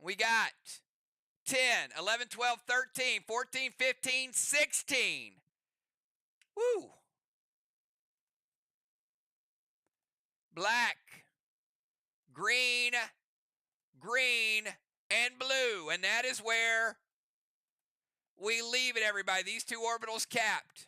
We got 10, 11, 12, 13, 14, 15, 16. Woo! Black, green, green, and blue. And that is where we leave it, everybody. These 2 orbitals capped.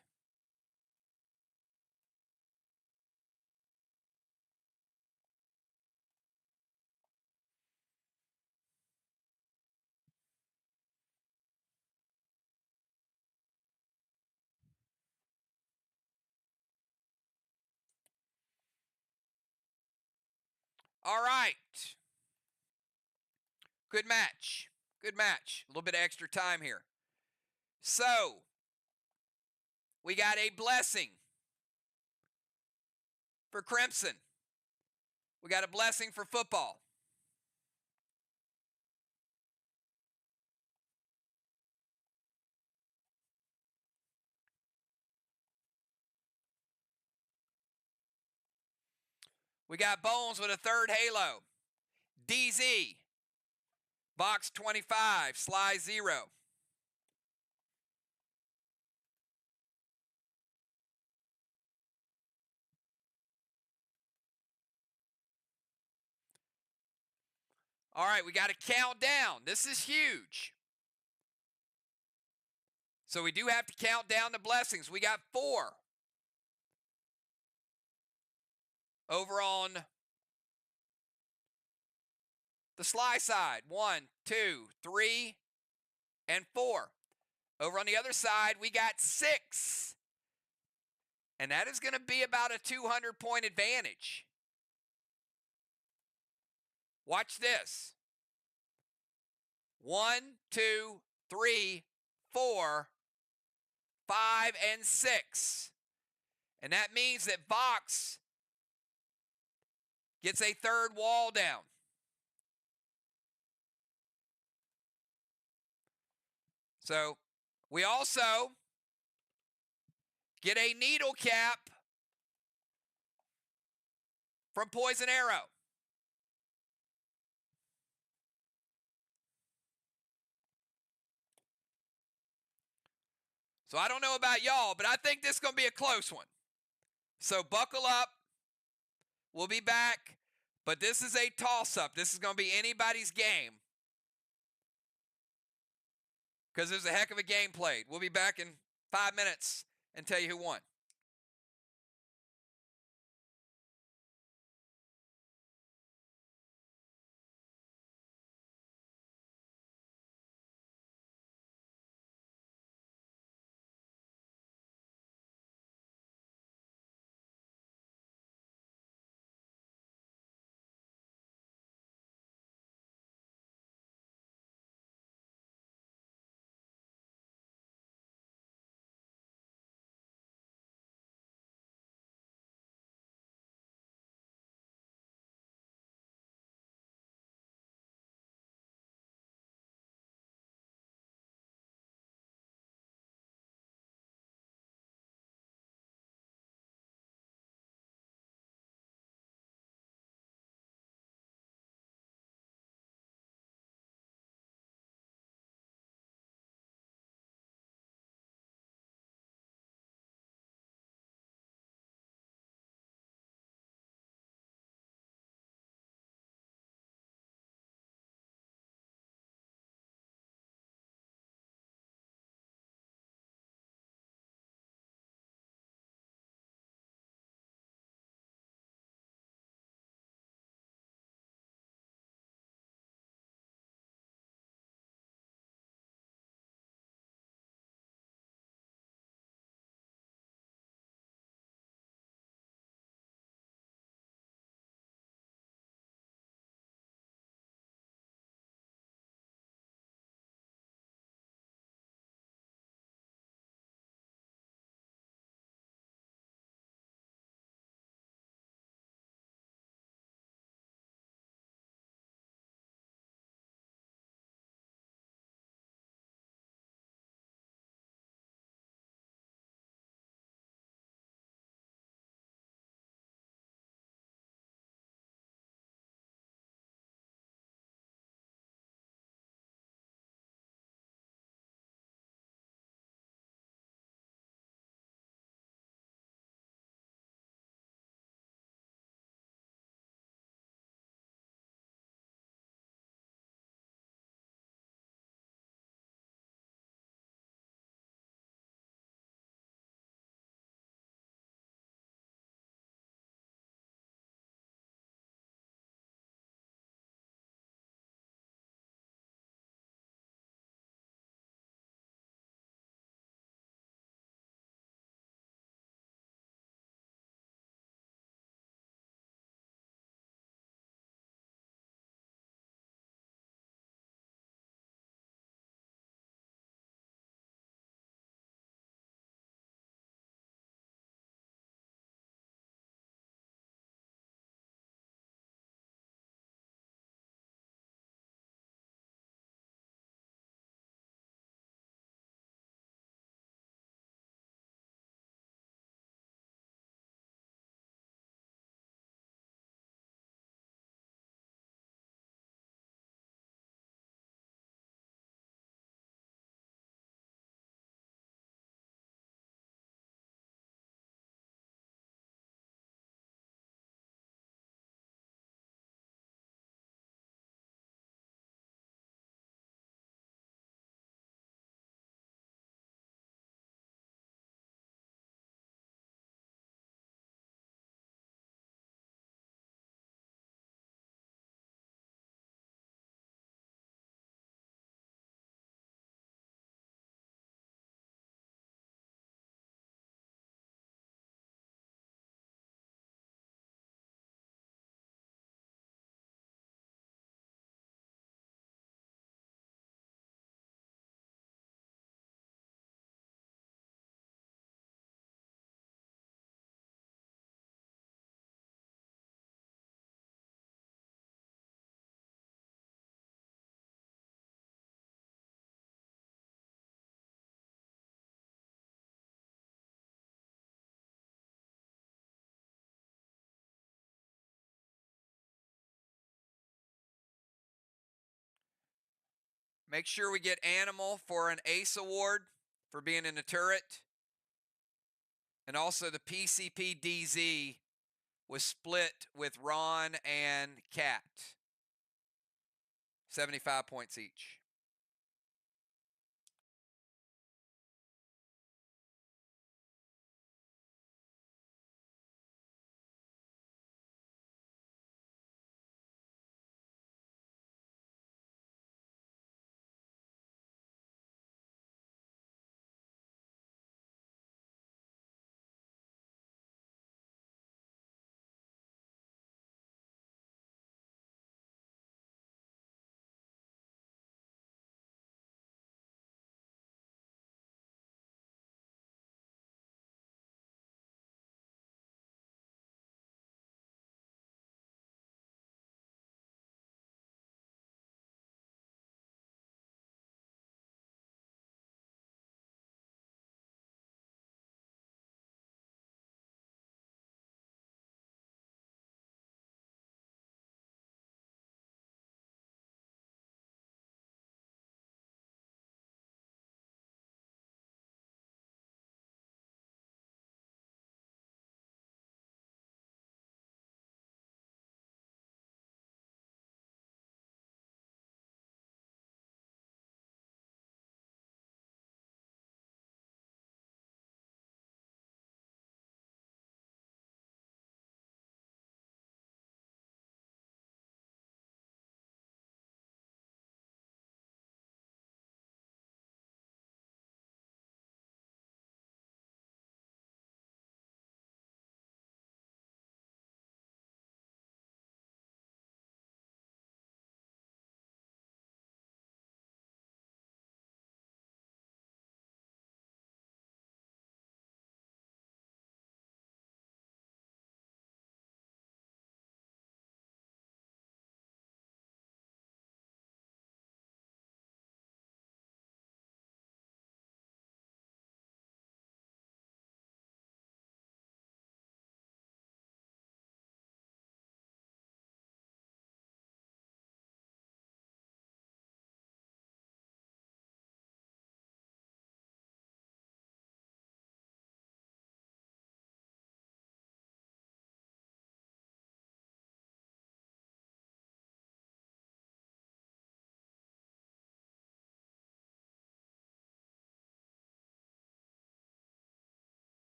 All right. Good match. Good match. A little bit of extra time here. So, we got a blessing for Crimson. We got a blessing for football. We got Bones with a 3rd Halo. DZ. VOX 25. SLY 0. All right, we got to count down. This is huge. So we do have to count down the blessings. We got 4 over on the SLY side. 1, 2, 3, and 4. Over on the other side, we got 6. And that is going to be about a 200-point advantage. Watch this. 1, 2, 3, 4, 5, and 6. And that means that VOX gets a 3rd wall down. So we also get a needle cap from Poison Arrow. So I don't know about y'all, but I think this is going to be a close one. So buckle up. We'll be back. But this is a toss-up. This is going to be anybody's game, because there's a heck of a game played. We'll be back in 5 minutes and tell you who won. Make sure we get Animal for an Ace Award for being in the turret. And also the PCP DZ was split with Ron and Cat. 75 points each.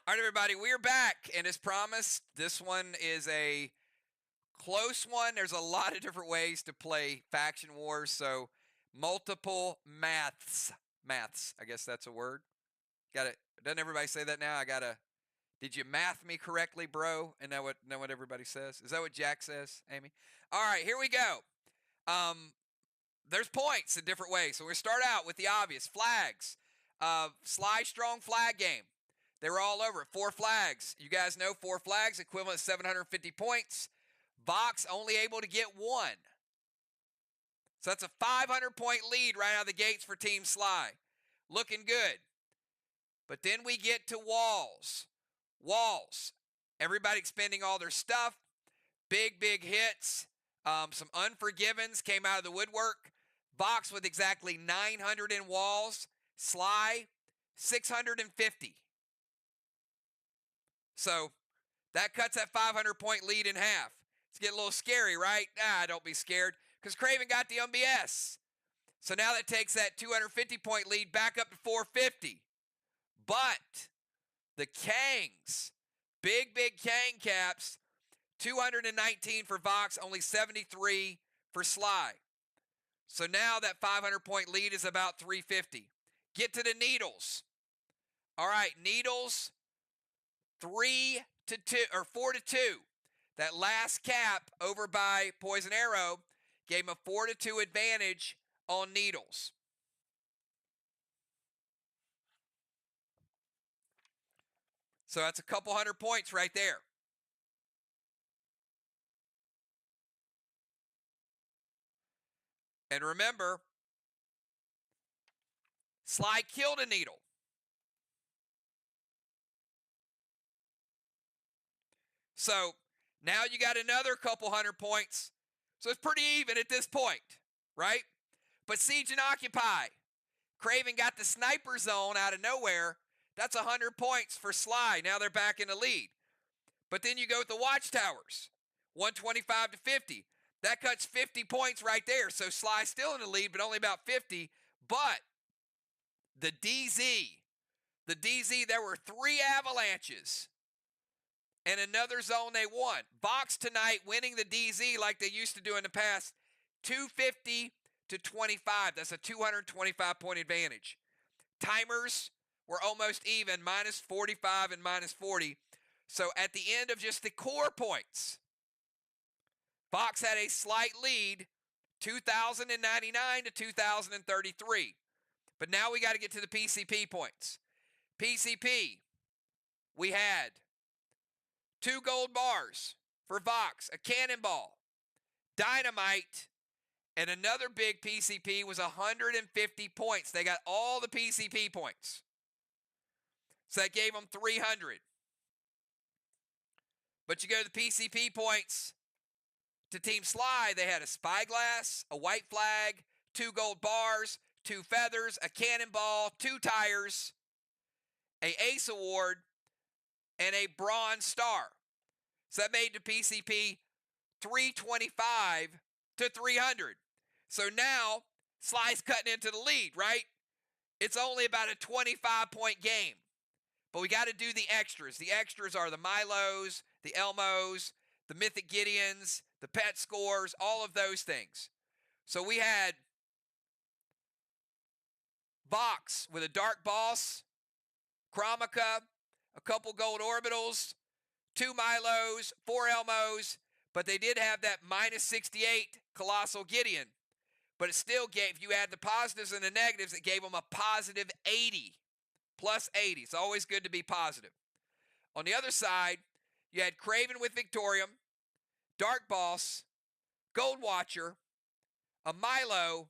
All right, everybody, we're back, and as promised, this one is a close one. There's a lot of different ways to play Faction Wars, so multiple maths. Maths, I guess that's a word. Got it. Doesn't everybody say that now? Did you math me correctly, bro? And that what everybody says? Is that what Jack says, Amy? All right, here we go. There's points in different ways. So we're going to start out with the obvious. Flags. SLY Strong flag game. They were all over it. 4 flags. You guys know 4 flags, equivalent to 750 points. VOX only able to get 1. So that's a 500-point lead right out of the gates for Team SLY. Looking good. But then we get to walls. Walls. Everybody expending all their stuff. Big hits. Some Unforgivens came out of the woodwork. VOX with exactly 900 in walls. SLY, 650. So that cuts that 500-point lead in half. It's getting a little scary, right? Don't be scared, because Craven got the MBS. So now that takes that 250-point lead back up to 450. But the Kangs, big Kang caps, 219 for VOX, only 73 for SLY. So now that 500-point lead is about 350. Get to the needles. All right, needles, 3-2 or 4-2. That last cap over by Poison Arrow gave him a 4-2 advantage on needles. So that's a couple hundred points right there. And remember, SLY killed a needle. So now you got another couple hundred points. So it's pretty even at this point, right? But Siege and Occupy. Craven got the sniper zone out of nowhere. That's 100 points for SLY. Now they're back in the lead. But then you go with the Watchtowers. 125 to 50. That cuts 50 points right there. So SLY still in the lead, but only about 50. But the DZ, there were 3 avalanches and another zone they won. VOX tonight winning the DZ like they used to do in the past, 250 to 25. That's a 225-point advantage. Timers were almost even, minus 45 and minus 40. So at the end of just the core points, VOX had a slight lead, 2,099 to 2,033. But now we got to get to the PCP points. PCP, we had 2 gold bars for VOX, a cannonball, dynamite, and another big PCP was 150 points. They got all the PCP points. So that gave them 300. But you go to the PCP points to Team SLY, they had a spyglass, a white flag, 2 gold bars, 2 feathers, a cannonball, 2 tires, a ace award, and a bronze star. So that made the PCP 325 to 300. So now SLY's cutting into the lead, right? It's only about a 25-point game. But we got to do the extras. The extras are the Milos, the Elmos, the Mythic Gideons, the pet scores, all of those things. So we had VOX with a Dark Boss, Chromica, a couple gold orbitals, 2 Milos, 4 Elmos, but they did have that minus 68 Colossal Gideon. But it still gave, if you add the positives and the negatives, it gave them a positive 80, plus 80. It's always good to be positive. On the other side, you had Craven with Victorium, Dark Boss, Gold Watcher, a Milo,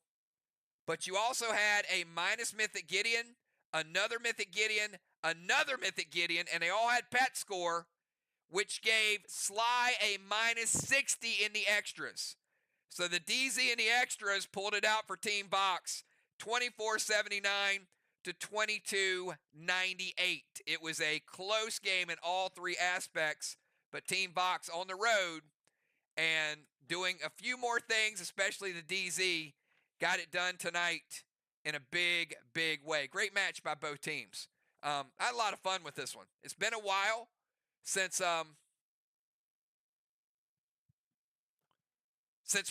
but you also had a minus Mythic Gideon, another Mythic Gideon, another Mythic Gideon, and they all had pet score, which gave SLY a minus 60 in the extras. So the DZ and the extras pulled it out for Team VOX, 2479 to 2298. It was a close game in all 3 aspects, but Team VOX on the road and doing a few more things, especially the DZ, got it done tonight in a big way. Great match by both teams. I had a lot of fun with this one. It's been a while since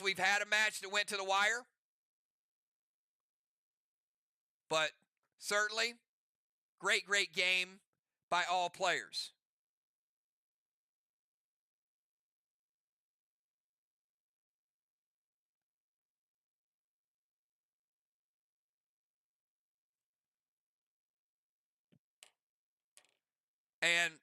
we've had a match that went to the wire, but certainly great game by all players. And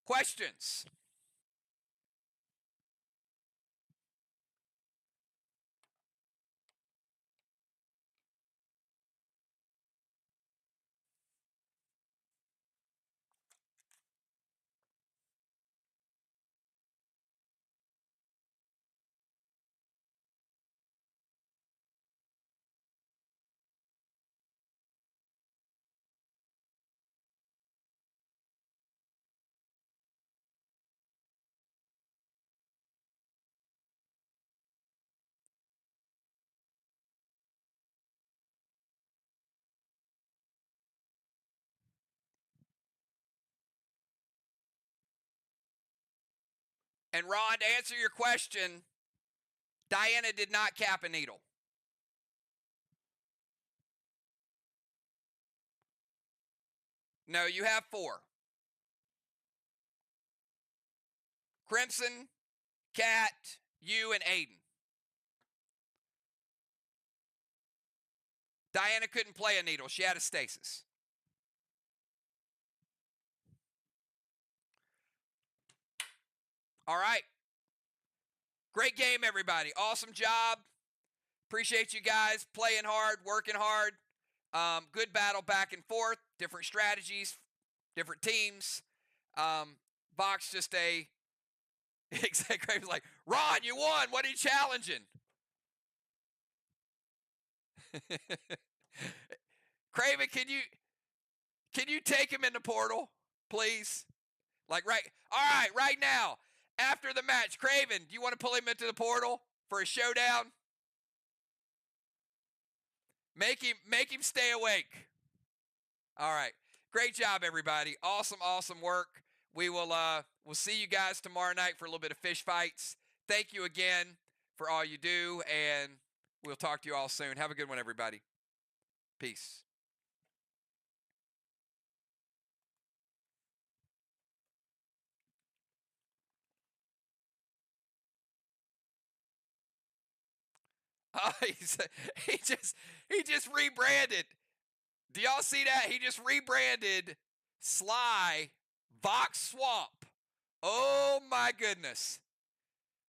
questions? And Ron, to answer your question, Diana did not cap a needle. No, you have 4. Crimson, Cat, you, and Aiden. Diana couldn't play a needle. She had a stasis. All right. Great game, everybody. Awesome job. Appreciate you guys playing hard, working hard. Good battle back and forth. Different strategies, different teams. VOX just a... Exactly. Was like, Ron, you won. What are you challenging? Craven, can you take him in the portal, please? Like right now, after the match, Craven, do you want to pull him into the portal for a showdown? Make him stay awake. All right. Great job, everybody. Awesome work. We'll see you guys tomorrow night for a little bit of fish fights. Thank you again for all you do, and we'll talk to you all soon. Have a good one, everybody. Peace. He just rebranded. Do y'all see that? He just rebranded SLY VOX Swamp. Oh my goodness.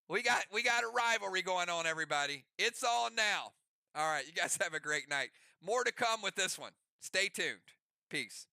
We got a rivalry going on, everybody. It's on now. All right, you guys have a great night. More to come with this one. Stay tuned. Peace.